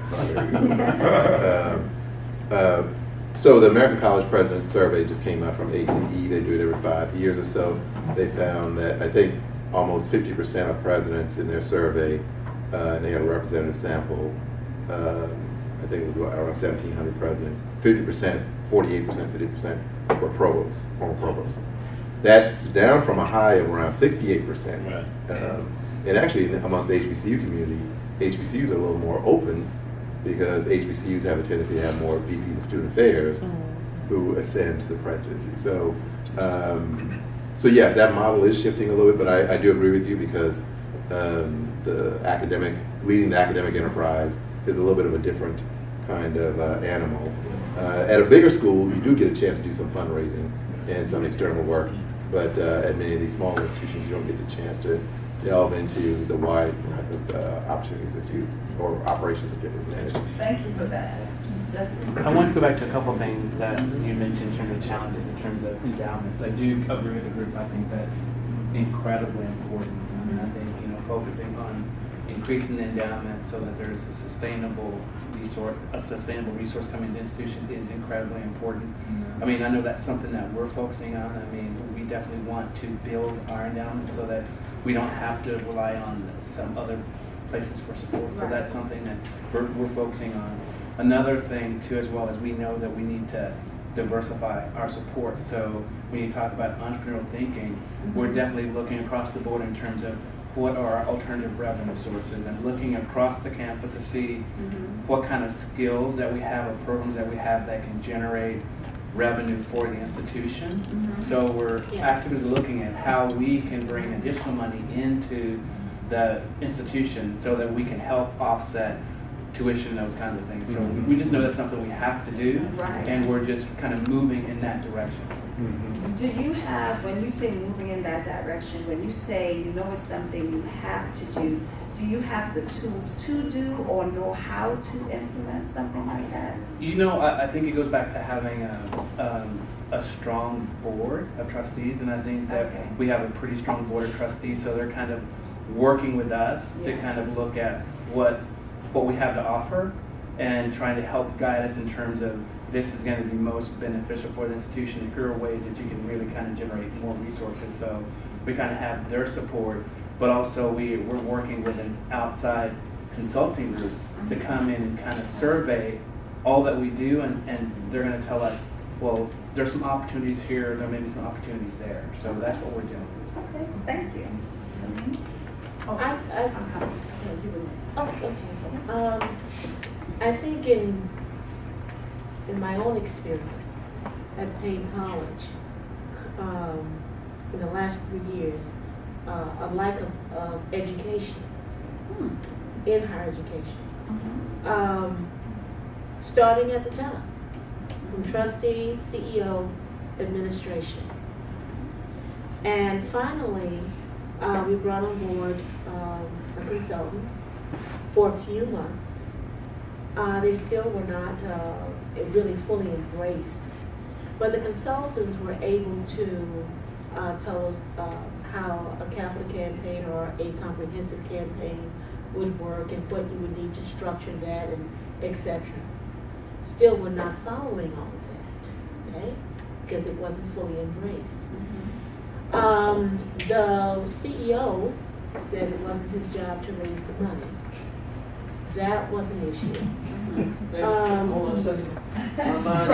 So the American College President Survey just came out from ACE. They do it every 5 years or so. They found that I think almost 50% of presidents in their survey, and they had a representative sample, I think it was around 1,700 presidents, 50%, 48%, 50% were provosts, former provosts. That's down from a high of around 68%. Right. And actually, amongst the HBCU community, HBCUs are a little more open because HBCUs have a tendency to have more VPs of student affairs who ascend to the presidency. So, so yes, that model is shifting a little bit, but I do agree with you because leading the academic enterprise is a little bit of a different kind of animal. At a bigger school, you do get a chance to do some fundraising and some external work, but at many of these small institutions, you don't get the chance to delve into the wide breadth of opportunities that you, or operations that get managed. Thank you for that. Justin? I want to go back to a couple things that you mentioned in terms of challenges, in terms of endowments. I do agree with the group. I think that's incredibly important. I mean, I think, focusing on increasing the endowment so that there's a sustainable resource coming to the institution is incredibly important. I mean, I know that's something that we're focusing on. I mean, we definitely want to build our endowment so that we don't have to rely on some other places for support. So that's something that we're focusing on. Another thing too, as well, is we know that we need to diversify our support. So when you talk about entrepreneurial thinking, we're definitely looking across the board in terms of what are our alternative revenue sources and looking across the campus to see what kind of skills that we have or programs that we have that can generate revenue for the institution. Mhm. So we're Yeah. actively looking at how we can bring additional money into the institution so that we can help offset tuition and those kinds of things. So we just know that's something we have to do, Right. and we're just kind of moving in that direction. Do you have, when you say moving in that direction, when you say you know it's something you have to do you have the tools to do or know how to implement something like that? You know, I think it goes back to having a strong board of trustees, and I think that Okay. we have a pretty strong board of trustees, so they're kind of working with us to Yeah. kind of look at what we have to offer and trying to help guide us in terms of this is going to be most beneficial for the institution. Here are ways that you can really kind of generate more resources. So we kind of have their support, but also we're working with an outside consulting group to come in and kind of survey all that we do, and they're going to tell us, well, there's some opportunities here, there may be some opportunities there. So that's what we're doing. Okay, thank you. I think in my own experience at Payne College, in the last 3 years, a lack of education in higher education, starting at the top, from trustees, CEO, administration. And finally, we brought on board a consultant for a few months. They still were not really fully embraced, but the consultants were able to tell us how a capital campaign or a comprehensive campaign would work and what you would need to structure that and etc. Still, we're not following all of that, okay? Because it wasn't fully embraced. The CEO said it wasn't his job to raise the money. That was an issue. Hold on a second. My mind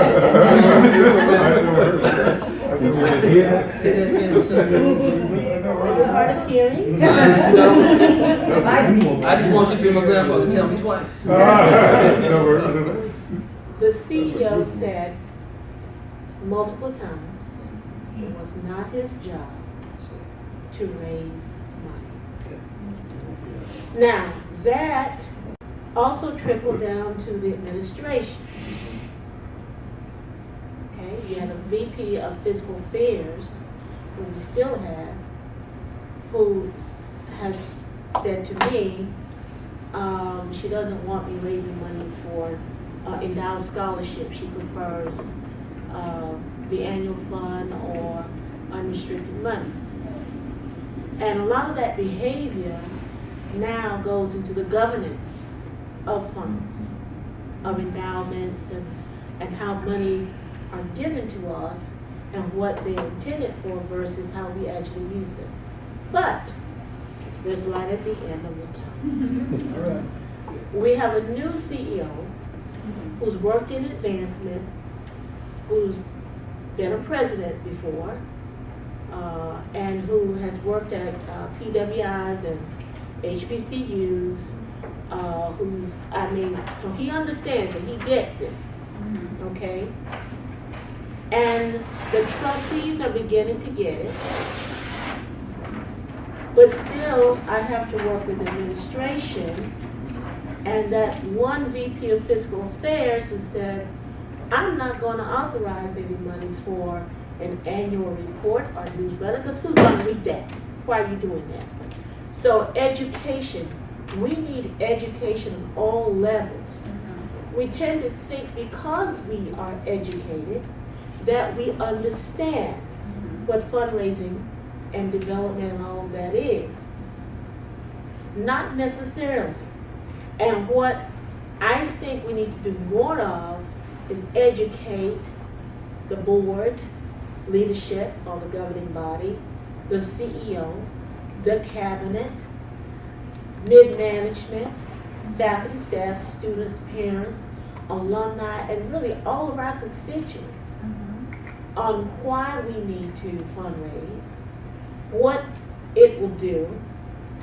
Say that again, sister. Hard of hearing. I just want you to be my grandfather. Tell me twice. The CEO said multiple times it was not his job to raise money. Now, that also trickled down to the administration. Okay, you had a VP of Fiscal Affairs, who we still have, who has said to me, she doesn't want me raising monies for endowed scholarship. She prefers the annual fund or unrestricted monies. And a lot of that behavior now goes into the governance of funds, of endowments, and how monies are given to us and what they're intended for versus how we actually use them. But there's light at the end of the tunnel. All right. We have a new CEO who's worked in advancement, who's been a president before, and who has worked at PWIs and HBCUs, so he understands it, he gets it, okay? And the trustees are beginning to get it, but still, I have to work with administration, and that one VP of Fiscal Affairs who said, I'm not going to authorize any monies for an annual report or newsletter, because who's going to read that? Why are you doing that? So education, we need education on all levels. We tend to think because we are educated that we understand what fundraising and development and all of that is. Not necessarily. And what I think we need to do more of is educate the board, leadership or the governing body, the CEO, the cabinet, mid-management, faculty, staff, students, parents, alumni, and really all of our constituents on why we need to fundraise, what it will do,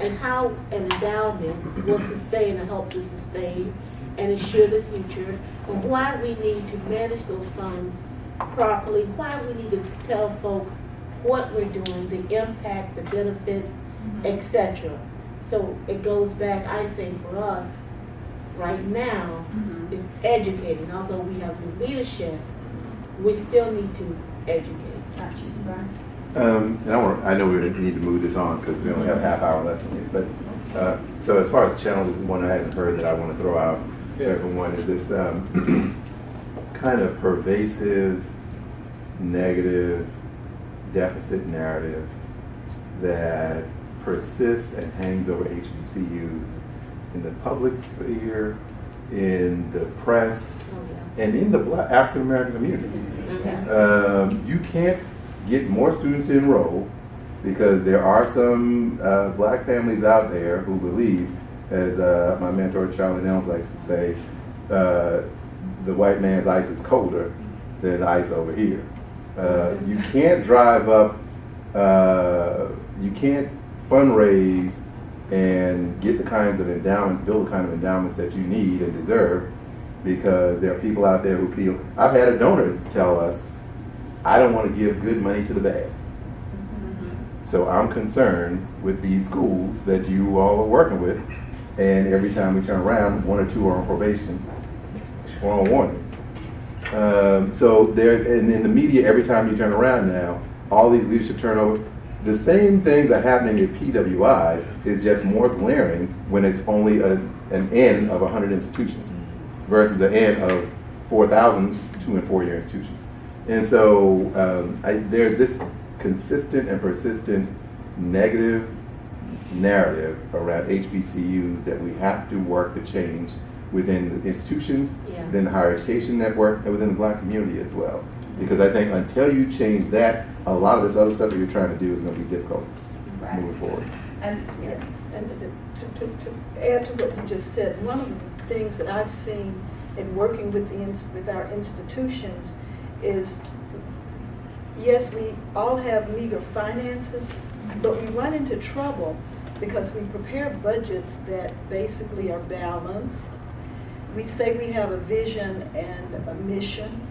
and how an endowment will sustain and help to sustain and ensure the future, and why we need to manage those funds properly, why we need to tell folk what we're doing, the impact, the benefits, etc. So it goes back, I think, for us right now is educating. Although we have new leadership, we still need to educate. Got you, right? And I know we need to move this on because we only have a half hour left in it. But so as far as challenges, one I haven't heard that I want to throw out for everyone is this kind of pervasive, negative, deficit narrative that persists and hangs over HBCUs in the public sphere, in the press, and in the Black African American community. You can't get more students to enroll because there are some black families out there who believe, as my mentor Charlie Nelms likes to say, the white man's ice is colder than the ice over here. You can't drive up, you can't fundraise and get the kinds of endowments, build the kind of endowments that you need and deserve, because there are people out there who feel, I've had a donor tell us, I don't want to give good money to the bad. So I'm concerned with these schools that you all are working with, and every time we turn around, one or two are on probation or on warning. So there, and in the media, every time you turn around now, all these leadership turnover, the same things are happening at PWIs, is just more glaring when it's only an N of 100 institutions versus an N of 4,000 2- and 4-year institutions. And so there's this consistent and persistent negative narrative around HBCUs that we have to work to change within the institutions, within the higher education network, and within the black community as well. Because I think until you change that, a lot of this other stuff that you're trying to do is going to be difficult moving forward. And yes, and to add to what you just said, one of the things that I've seen in working with our institutions is, yes, we all have meager finances, but we run into trouble because we prepare budgets that basically are balanced. We say we have a vision and a mission,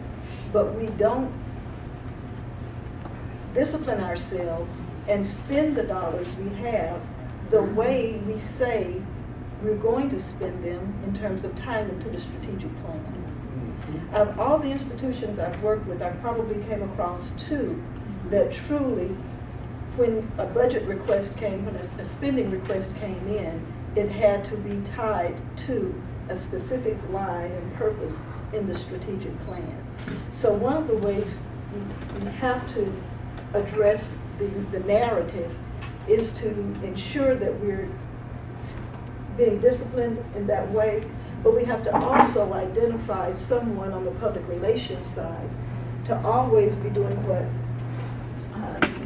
but we don't discipline ourselves and spend the dollars we have the way we say we're going to spend them in terms of tying them to the strategic plan. Of all the institutions I've worked with, I probably came across two that truly, when a budget request came, when a spending request came in, it had to be tied to a specific line and purpose in the strategic plan. So one of the ways we have to address the narrative is to ensure that we're being disciplined in that way, but we have to also identify someone on the public relations side to always be doing what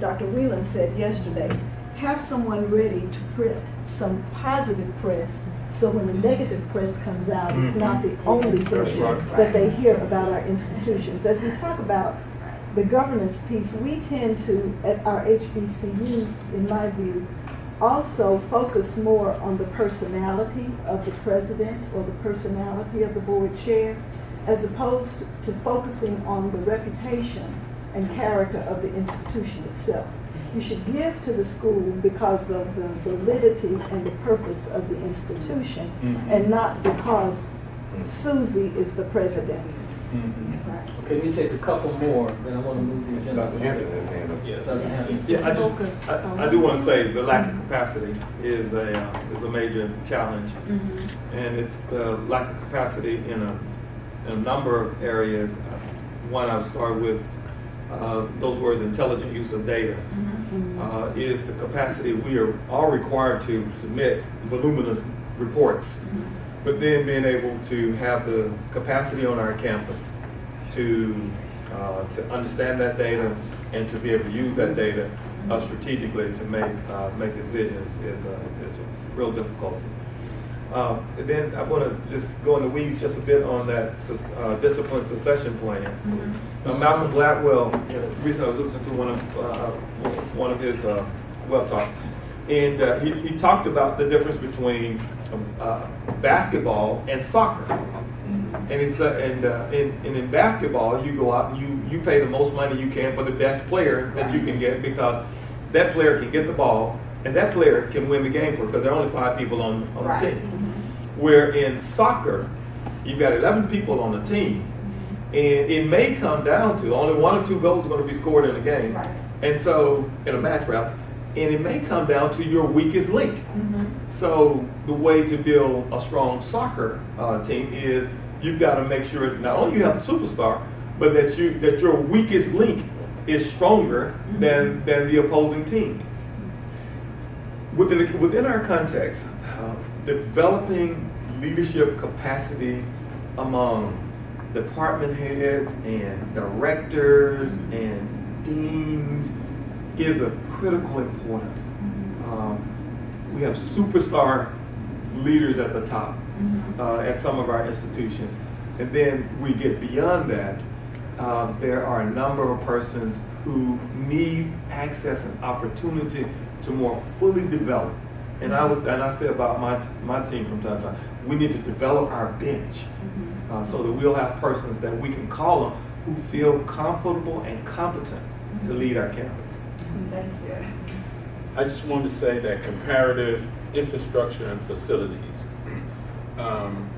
Dr. Whelan said yesterday, have someone ready to print some positive press, so when the negative press comes out, it's not the only thing that they hear about our institutions. As we talk about the governance piece, we tend to, at our HBCUs, in my view, also focus more on the personality of the president or the personality of the board chair, as opposed to focusing on the reputation and character of the institution itself. You should give to the school because of the validity and the purpose of the institution, and not because Susie is the president. Okay, we take a couple more, then I want to move the agenda. Dr. Hampton has hand up. Yes. Yeah, I do want to say the lack of capacity is a major challenge, and it's the lack of capacity in a number of areas. One I'll start with, those words, intelligent use of data, is the capacity. We are all required to submit voluminous reports, but then being able to have the capacity on our campus to understand that data and to be able to use that data strategically to make decisions is a real difficulty. And then I want to just go in the weeds just a bit on that discipline succession plan. Malcolm Gladwell, recently I was listening to one of his web talk, and he talked about the difference between basketball and soccer. And he said, and in basketball, you go out and you pay the most money you can for the best player that you can get, because that player can get the ball and that player can win the game for it, because there are only 5 people on the team. Where in soccer, you've got 11 people on the team, and it may come down to only 1 or 2 goals are going to be scored in a game, and so in a match rather, and it may come down to your weakest link. So the way to build a strong soccer team is you've got to make sure not only you have the superstar, but that your weakest link is stronger than the opposing team. Within our context, developing leadership capacity among department heads and directors and deans is of critical importance. We have superstar leaders at the top at some of our institutions. And then we get beyond that, there are a number of persons who need access and opportunity to more fully develop. And I say about my team from time to time, we need to develop our bench so that we'll have persons that we can call on who feel comfortable and competent to lead our campus. Thank you. I just wanted to say that comparative infrastructure and facilities,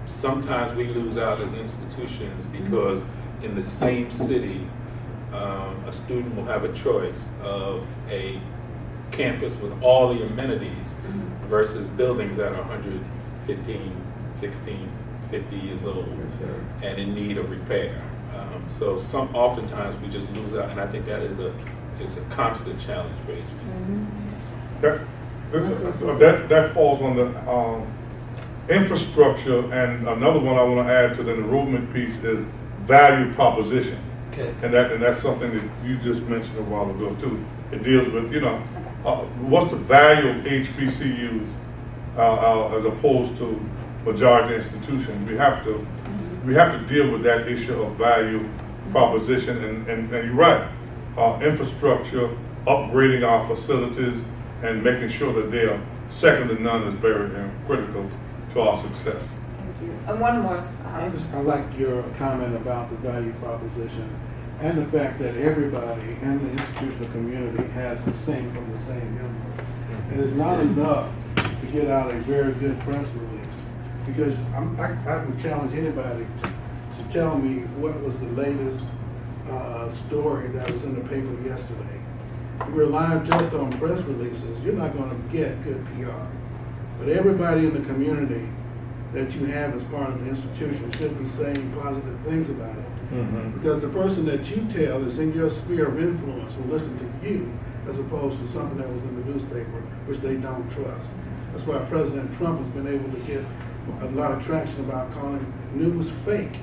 sometimes we lose out as institutions because in the same city, a student will have a choice of a campus with all the amenities versus buildings that are 115, 16, 50 years old and in need of repair. So oftentimes we just lose out, and I think that is it's a constant challenge for HBC. That falls on the infrastructure, and another one I want to add to the enrollment piece is value proposition. Okay. And that's something that you just mentioned a while ago too. It deals with, what's the value of HBCUs as opposed to majority institutions. We have to deal with that issue of value proposition, and you're right. Infrastructure, upgrading our facilities, and making sure that they are second to none is very critical to our success. Thank you. And one more. I like your comment about the value proposition and the fact that everybody in the institutional community has to sing from the same hymn. It is not enough to get out a very good press release, because I would challenge anybody to tell me what was the latest story that was in the paper yesterday. If you rely just on press releases, you're not going to get good PR. But everybody in the community that you have as part of the institution should be saying positive things about it. Because the person that you tell is in your sphere of influence will listen to you as opposed to something that was in the newspaper, which they don't trust. That's why President Trump has been able to get a lot of traction about calling news fake,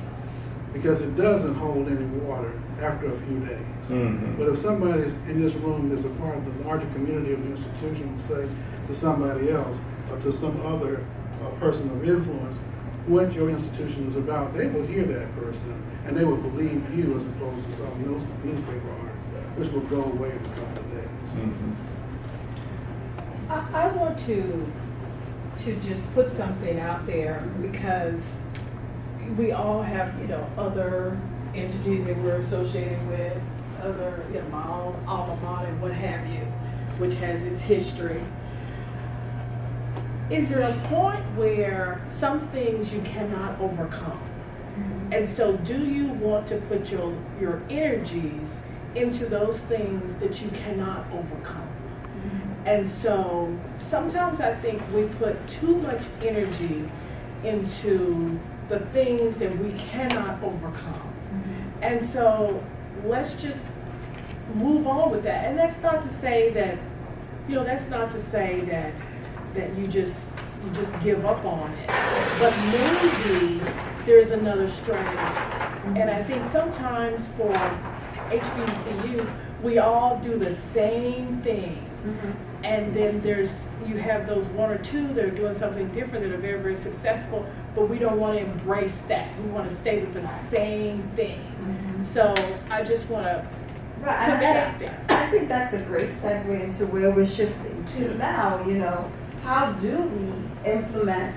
because it doesn't hold any water after a few days. But if somebody in this room that's a part of the larger community of the institution will say to somebody else or to some other person of influence what your institution is about, they will hear that person and they will believe you as opposed to some newspaper article, which will go away in a couple of days. I want to just put something out there, because we all have, other entities that we're associated with, other, my own alma mater and what have you, which has its history. Is there a point where some things you cannot overcome? And so do you want to put your energies into those things that you cannot overcome? And so sometimes I think we put too much energy into the things that we cannot overcome. And so let's just move on with that. And that's not to say that, that you just give up on it. But maybe there's another strategy. And I think sometimes for HBCUs, we all do the same thing. And then you have those 1 or 2 that are doing something different that are very, very successful, but we don't want to embrace that. We want to stay with the same thing. So I just want to put that out there. I think that's a great segue into where we're shifting to now. How do we implement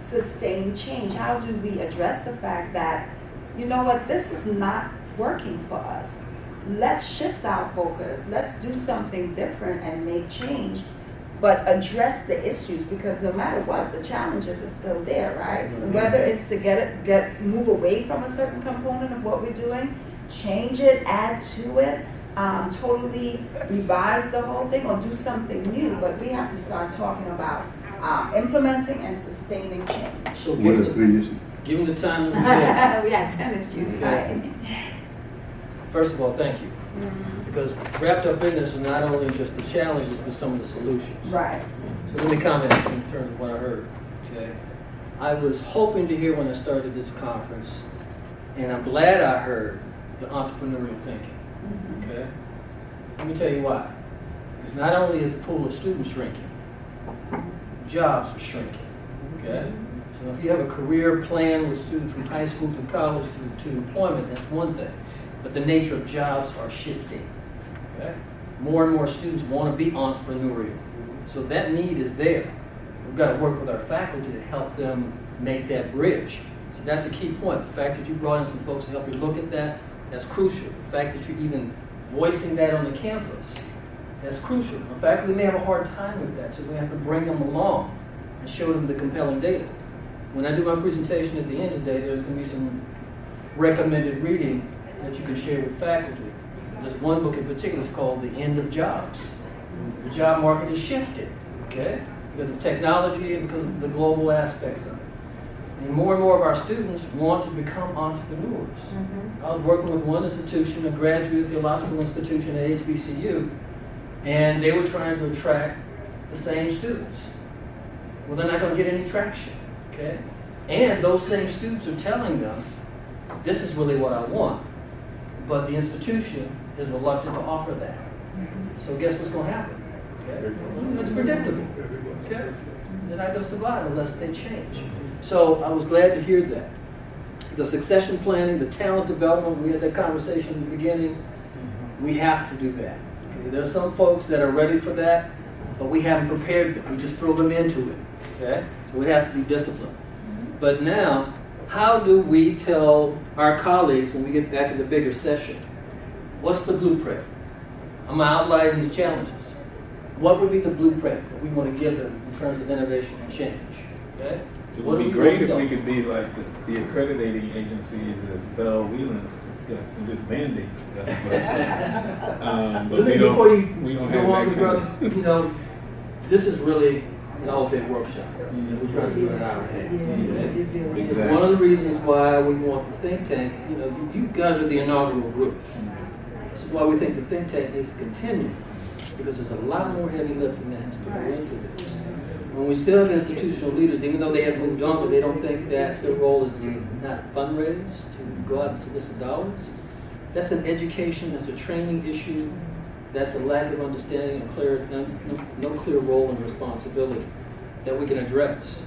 sustained change? How do we address the fact that, this is not working for us? let's shift our focus. Let's do something different and make change, but address the issues, because no matter what, the challenges are still there, right? Whether it's to move away from a certain component of what we're doing, change it, add to it, totally revise the whole thing, or do something new. But we have to start talking about implementing and sustaining change. So What are the three issues? given the time that We had 10 issues, right? first of all, thank you. Because wrapped up in this are not only just the challenges, but some of the solutions. Right. So let me comment in terms of what I heard, okay? I was hoping to hear when I started this conference, and I'm glad I heard the entrepreneurial thinking, okay? Let me tell you why. Because not only is the pool of students shrinking, jobs are shrinking, okay? So if you have a career plan with students from high school to college to employment, that's one thing. But the nature of jobs are shifting, okay? More and more students want to be entrepreneurial. So that need is there. We've got to work with our faculty to help them make that bridge. So that's a key point. The fact that you brought in some folks to help you look at that, that's crucial. The fact that you're even voicing that on the campus, that's crucial. The faculty may have a hard time with that, so we have to bring them along and show them the compelling data. When I do my presentation at the end of the day, there's going to be some recommended reading that you can share with faculty. There's one book in particular, it's called The End of Jobs. The job market has shifted, okay? Because of technology and because of the global aspects of it. And more of our students want to become entrepreneurs. I was working with one institution, a graduate theological institution at HBCU, and they were trying to attract the same students. Well, they're not going to get any traction, okay? And those same students are telling them, this is really what I want. But the institution is reluctant to offer that. So guess what's going to happen? Okay? It's predictable. Okay? They're not going to survive unless they change. So I was glad to hear that. The succession planning, the talent development, we had that conversation in the beginning. We have to do that. Okay? There's some folks that are ready for that, but we haven't prepared them. We just throw them into it. Okay? So it has to be disciplined. But now, how do we tell our colleagues when we get back in the bigger session, what's the blueprint? I'm outlining these challenges. What would be the blueprint that we want to give them in terms of innovation and change? Okay? It would be great if we could be like the accrediting agencies as Bell Whelan's discussed and just mandate stuff. But we don't have that kind of. You know, this is really an all-day workshop. We're trying to do it an hour and a half. This is one of the reasons why we want the think tank. You know, you guys are the inaugural group. This is why we think the think tank needs to continue, because there's a lot more heavy lifting that has to go into this. When we still have institutional leaders, even though they have moved on, but they don't think that their role is to not fundraise, to go out and solicit dollars, that's an education, that's a training issue, that's a lack of understanding and no clear role and responsibility that we can address.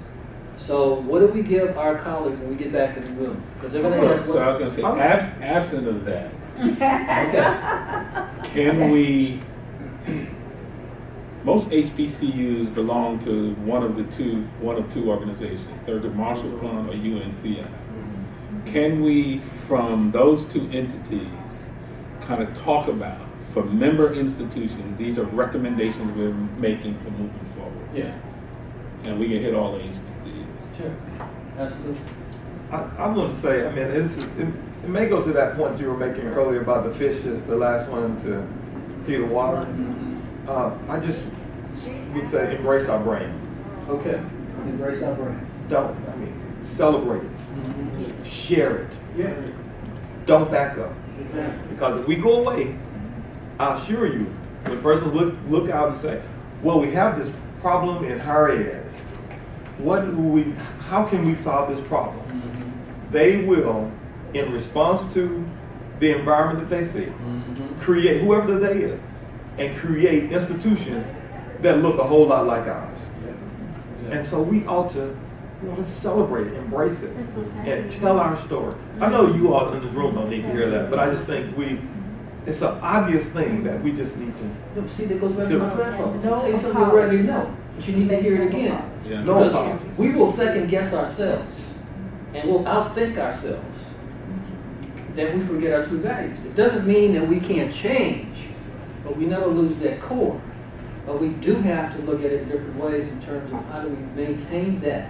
So what do we give our colleagues when we get back in the room? Because they're going to ask. So I was going to say, absent of that, okay. Can we? Most HBCUs belong to one of two organizations, Thurgood Marshall Fund or UNCF. Can we, from those two entities, kind of talk about, for member institutions, these are recommendations we're making for moving forward? Yeah. And we can hit all the HBCUs. Sure. Absolutely. I want to say, I mean, it may go to that point you were making earlier about the fish is the last one to see the water. I just would say embrace our brain. Okay. Embrace our brain. Celebrate it. Share it. Yeah. Don't back up. Exactly. Because if we go away, I assure you, when persons look out and say, well, we have this problem in higher ed. How can we solve this problem? They will, in response to the environment that they see, create, whoever the they is, and create institutions that look a whole lot like ours. And so we ought to celebrate it, embrace it, and tell our story. I know you all in this room don't need to hear that, but I just think it's an obvious thing that we just need to. See, that goes back to my platform. Tell you something you already know, but you need to hear it again. Yeah. Because we will second guess ourselves, and we'll outthink ourselves. that we forget our true values. It doesn't mean that we can't change, but we never lose that core. But we do have to look at it in different ways in terms of how do we maintain that,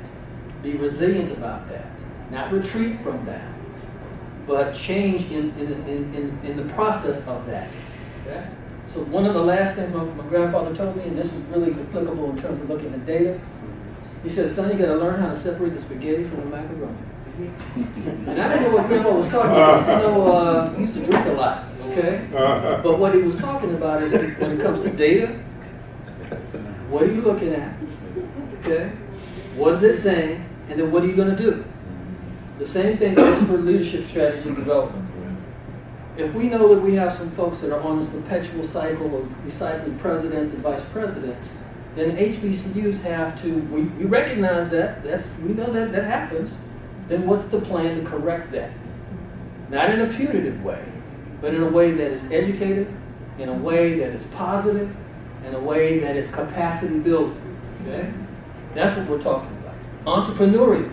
be resilient about that, not retreat from that, but change in the process of that. Okay? So one of the last things my grandfather told me, and this was really applicable in terms of looking at data, he said, son, you got to learn how to separate the spaghetti from the macaroni. And I didn't know what grandpa was talking about. You know, he used to drink a lot, okay? But what he was talking about is when it comes to data, what are you looking at? Okay? What is it saying? And then what are you going to do? The same thing goes for leadership strategy and development. If we know that we have some folks that are on this perpetual cycle of recycling presidents and vice presidents, then HBCUs have to, we recognize that, we know that happens, then what's the plan to correct that? Not in a punitive way, but in a way that is educated, in a way that is positive, in a way that is capacity building, okay? That's what we're talking about. Entrepreneurial.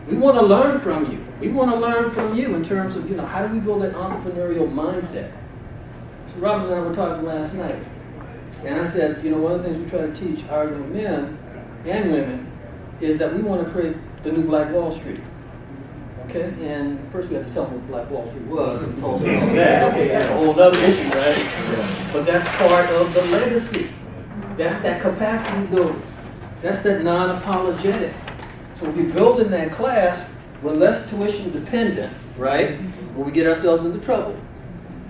We want to learn from you. We want to learn from you in terms of, how do we build that entrepreneurial mindset? So Robert and I were talking last night, and I said, one of the things we try to teach our young men and women is that we want to create the new Black Wall Street. Okay, and first we have to tell them what Black Wall Street was and tell us about that. Okay, that's a whole other issue, right? But that's part of the legacy. That's that capacity building. That's that non-apologetic. So if we build in that class, we're less tuition dependent, right? When we get ourselves into trouble.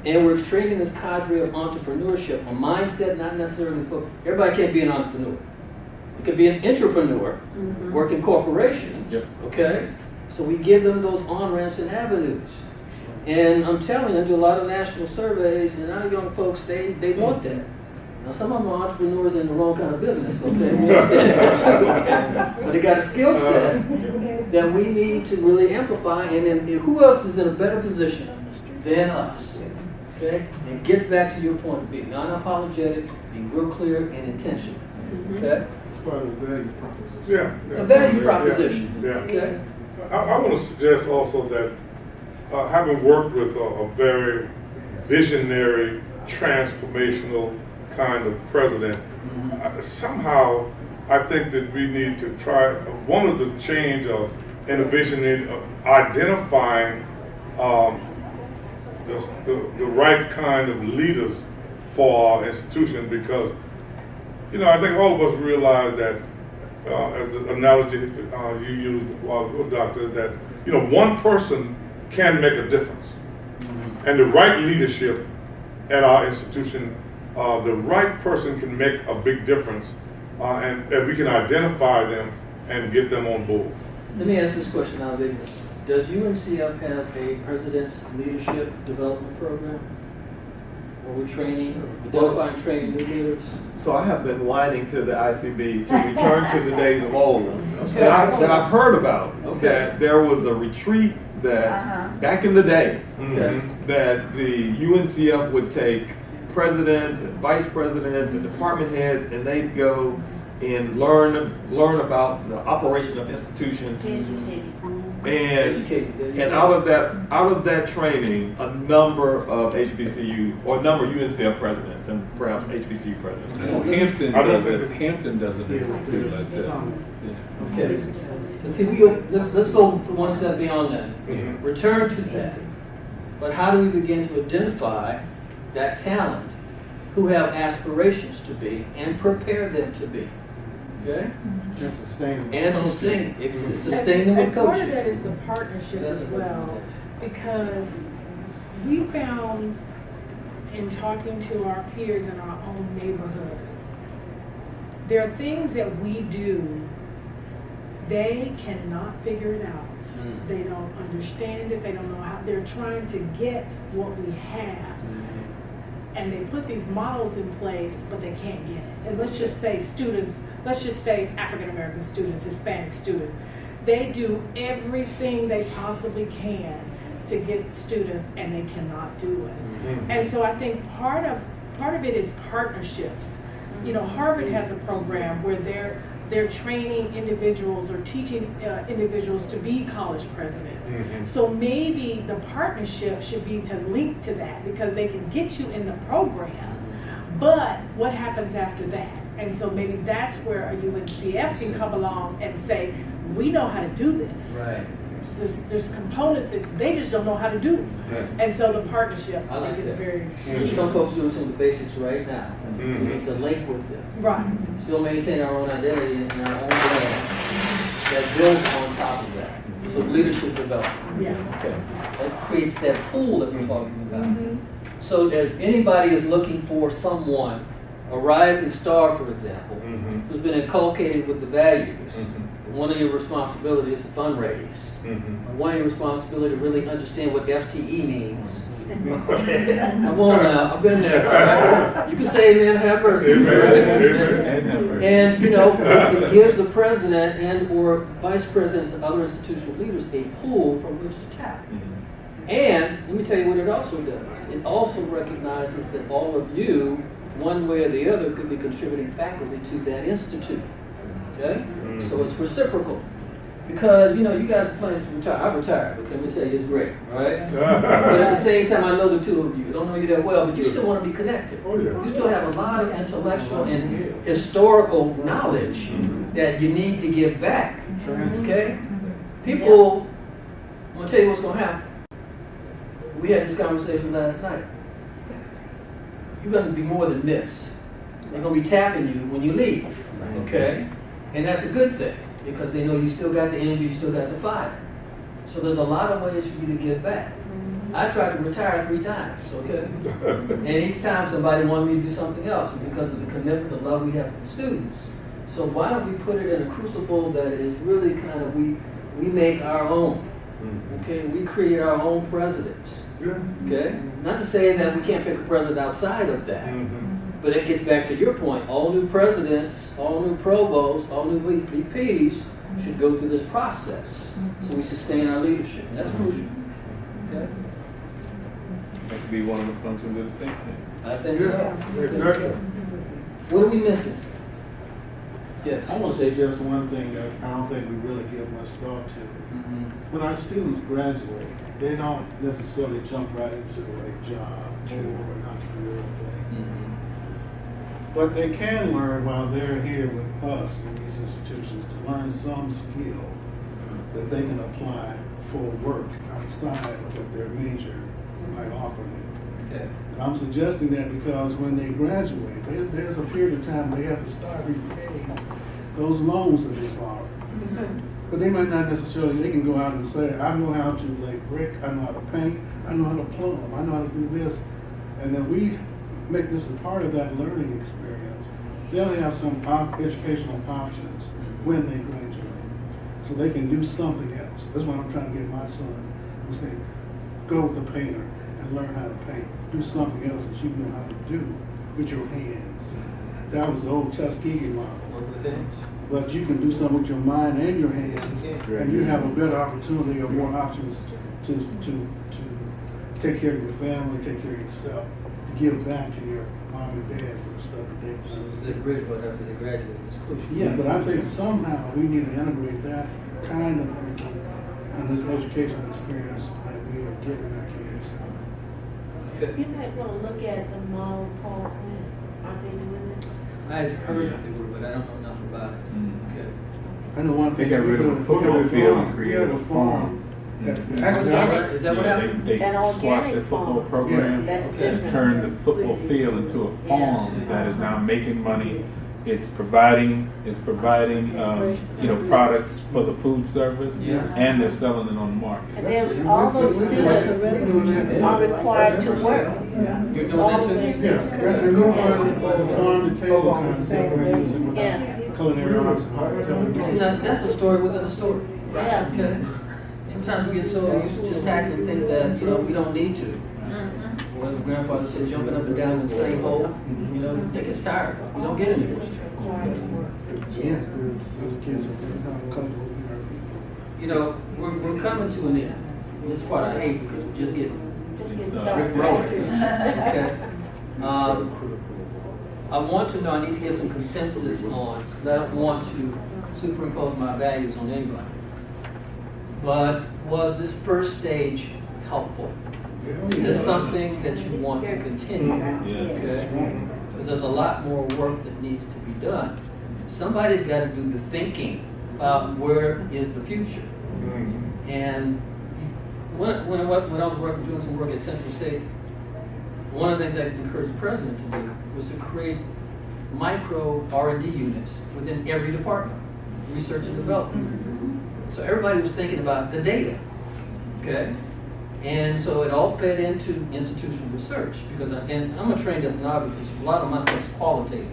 And we're training this cadre of entrepreneurship, a mindset not necessarily for, everybody can't be an entrepreneur. You could be an intrapreneur, work in corporations, okay? So we give them those on-ramps and avenues. And I'm telling you, I do a lot of national surveys, and our young folks, they want that. Now, some of them are entrepreneurs in the wrong kind of business, okay? We understand that too, okay? But they got a skill set that we need to really amplify, and then who else is in a better position than us? Okay? And it gets back to your point of being non-apologetic, being real clear and intentional. Okay? It's part of the value proposition. Yeah. It's a value proposition. Yeah. Okay? I want to suggest also that having worked with a very visionary, transformational kind of president, somehow I think that we need to try, one of the change of innovation in identifying the right kind of leaders for our institution, because I think all of us realize that as the analogy you used a while ago, Doctor, is that one person can make a difference, and the right leadership at our institution, the right person can make a big difference, and we can identify them and get them on board. Let me ask this question out of ignorance. Does UNCF have a President's Leadership Development Program? Where we're identifying, training new leaders? So I have been whining to the ICB to return to the days of old that I've heard about. Okay. That there was a retreat that back in the day that the UNCF would take presidents and vice presidents and department heads, and they'd go and learn about the operation of institutions. And out of that training, a number of HBCU or a number of UNCF presidents and perhaps HBCU presidents. Hampton does it too, like that. Okay. So see, let's go one step beyond that. Return to that. But how do we begin to identify that talent who have aspirations to be and prepare them to be? Okay? And sustain. And sustain. It's sustain them with Part of coaching. that is the partnership as well, because we found in talking to our peers in our own neighborhoods, there are things that we do, they cannot figure it out. They don't understand it. They don't know how. They're trying to get what we have. And they put these models in place, but they can't get it. And let's just say students, let's just say African American students, Hispanic students. They do everything they possibly can to get students, and they cannot do it. And so I think part of it is partnerships. Harvard has a program where they're they're training individuals or teaching individuals to be college presidents. Mhm. So maybe the partnership should be to link to that, because they can get you in the program, but what happens after that? And so maybe that's where a UNCF can come along and say, we know how to do this. Right. There's components that they just don't know how to do. Yeah. And so the partnership, I I like think, is that. very So some folks doing some of the basics right now. We need to link with them. right. Still maintain our own identity and our own brand that builds on top of that. So leadership development. Yeah. Okay. That creates that pool that we're talking about. Mhm. So if anybody is looking for someone, a rising star, for example, Mhm. who's been inculcated with the values, Mhm. one of your responsibilities is to fundraise. Mhm. One of your responsibilities to really understand what FTE means. Come on now, I've been there. Right? You can say amen, have mercy. Amen. And you know, it gives the president and or vice presidents and other institutional leaders a pool from which to tap. And let me tell you what it also does. It also recognizes that all of you, one way or the other, could be contributing faculty to that institute. Okay? So it's reciprocal. Because, you know, you guys are planning to retire. I've retired, but let me tell you, it's great, right? But at the same time, I know the two of you. I don't know you that well, but you still want to be connected. Oh, yeah. You still have a lot of intellectual and historical knowledge that you need to give back. Okay? People, I'm going to tell you what's going to happen. We had this conversation last night. You're going to be more than this. They're going to be tapping you when you leave. Okay? And that's a good thing, because they know you still got the energy, you still got the fire. So there's a lot of ways for you to give back. I tried to retire 3 times, okay? And each time somebody wanted me to do something else, and because of the commitment, the love we have for the students. So why don't we put it in a crucible that is really kind of, we make our own, okay? We create our own presidents, okay? Not to say that we can't pick a president outside of that. But it gets back to your point. All new presidents, all new provosts, all new VPs should go through this process. So we sustain our leadership. And that's crucial. Okay? That could be one of the functions of the think tank. I think so. I think Exactly. so. What are we missing? Yes. I want to say just one thing that I don't think we really give much thought to. When our students graduate, they don't necessarily jump right into a job or an entrepreneurial thing. But they can learn while they're here with us in these institutions to learn some skill that they can apply for work outside of what their major might offer them. Okay. And I'm suggesting that because when they graduate, there's a period of time they have to start repaying those loans that they borrowed. But they might not necessarily, they can go out and say, I know how to lay brick, I know how to paint, I know how to plumb, I know how to do this. And then we make this a part of that learning experience. They'll have some educational options when they graduate. So they can do something else. That's what I'm trying to get my son. I'm saying, go with a painter and learn how to paint. Do something else that you know how to do with your hands. That was the old Tuskegee model. Work with hands. But you can do something with your mind and your hands, and you have a better opportunity or more options to take care of your family, take care of yourself, to give back to your mom and dad for the stuff that they So do. for the bridge, but after they graduate, it's crucial. Yeah, but I think somehow we need to integrate that kind of thinking in this educational experience that we are giving our kids. Okay. You might want to look at the model Paul Quinn. Aren't they doing it? I had heard that they were, but I don't know enough about it. Okay. I know one They thing. got rid of a football field and created a farm. Actually, Is that right? Is that what Yeah, happened? they An squashed organic the football farm. program That's Okay. different. and turned the football field into a farm Yes. that is now making money. It's providing products for the food service, Yeah. and they're selling it on the market. And then all those students are required to work. You're doing that too? Yes, and they're on the farm to table kind of thing we're using with Yeah. our culinary arts and hospitality. See, now, that's a story within a story. Yeah. Okay? Sometimes we get so used to just tackling things that, we don't need to. Or the grandfather said, jumping up and down in the same hole, it gets tired. You don't get anywhere. Yeah, those kids are comfortable with our people. We're coming to an end. This part I hate because we're just getting Just get Rick started. rolling. Okay. I want to know, I need to get some consensus on, because I don't want to superimpose my values on anybody. But was this first stage helpful? Is this something that you want to continue? Okay? Because there's a lot more work that needs to be done. Somebody's got to do the thinking about where is the future. And when I was doing some work at Central State, one of the things I encouraged the president to do was to create micro R&D units within every department, research and development. So everybody was thinking about the data, okay? And so it all fed into institutional research because I'm a trained ethnographer, so a lot of my stuff is qualitative.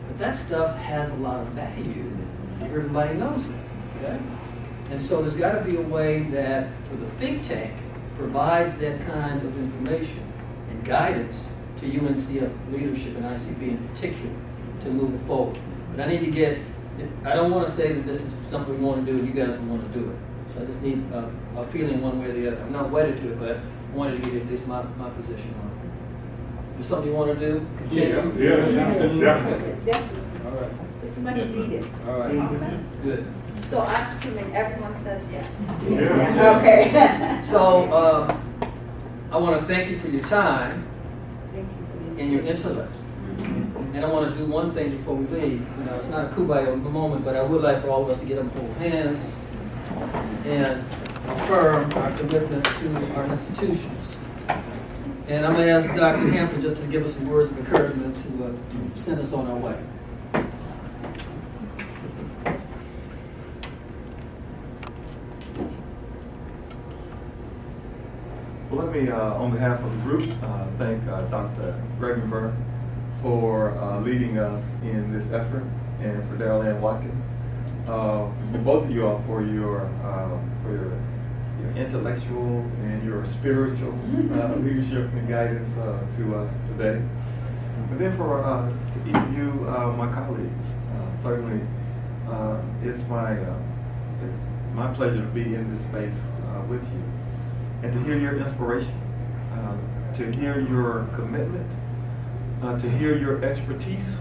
But that stuff has a lot of value. Everybody knows it, okay? And so there's got to be a way that, for the think tank, provides that kind of information and guidance to UNCF leadership and ICB in particular to move it forward. But I need to get, I don't want to say that this is something we want to do and you guys don't want to do it. So I just need a feeling one way or the other. I'm not wedded to it, but I wanted to get at least my position on it. Is something you want to do? Continue? Definitely. All right. It's much needed. All right. Okay. Good. So I'm assuming everyone says yes. Yeah. Okay. So I want to thank you for your time Thank you for and your intellect. And I want to do one thing before we leave. You know, it's not a kumbaya moment, but I would like for all of us to get up and hold hands and affirm our commitment to our institutions. And I'm going to ask Dr. Hampton just to give us some words of encouragement to send us on our way. Well, let me, on behalf of the group, thank Dr. Gravenberg for leading us in this effort, and for Darryl and Watkins, for both of you all for your intellectual and your spiritual leadership and guidance to us today. But then to each of you, my colleagues, certainly it's my pleasure to be in this space with you. And to hear your inspiration, to hear your commitment, to hear your expertise,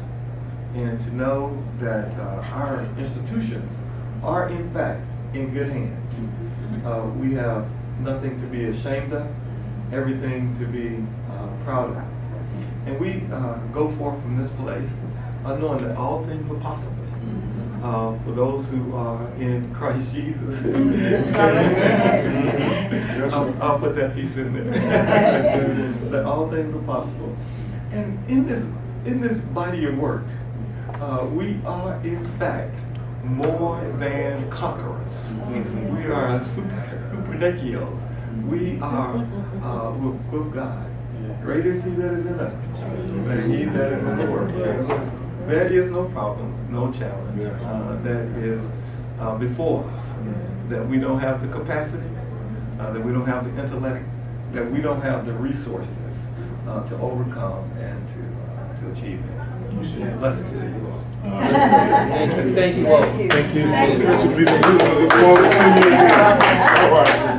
and to know that our institutions are in fact in good hands. We have nothing to be ashamed of, everything to be proud of. And we go forth from this place knowing that all things are possible. For those who are in Christ Jesus. I'll put that piece in there. That all things are possible. And in this body of work, we are in fact more than conquerors. We are supernakios. We are with God. Greater is He that is in us than he that is in the world. There is no problem, no challenge that is before us, that we don't have the capacity, that we don't have the intellect, that we don't have the resources to overcome and to achieve it. Blessings to you all. Thank you. Thank you all. Thank you. Thank you. Look forward to seeing you again. All right.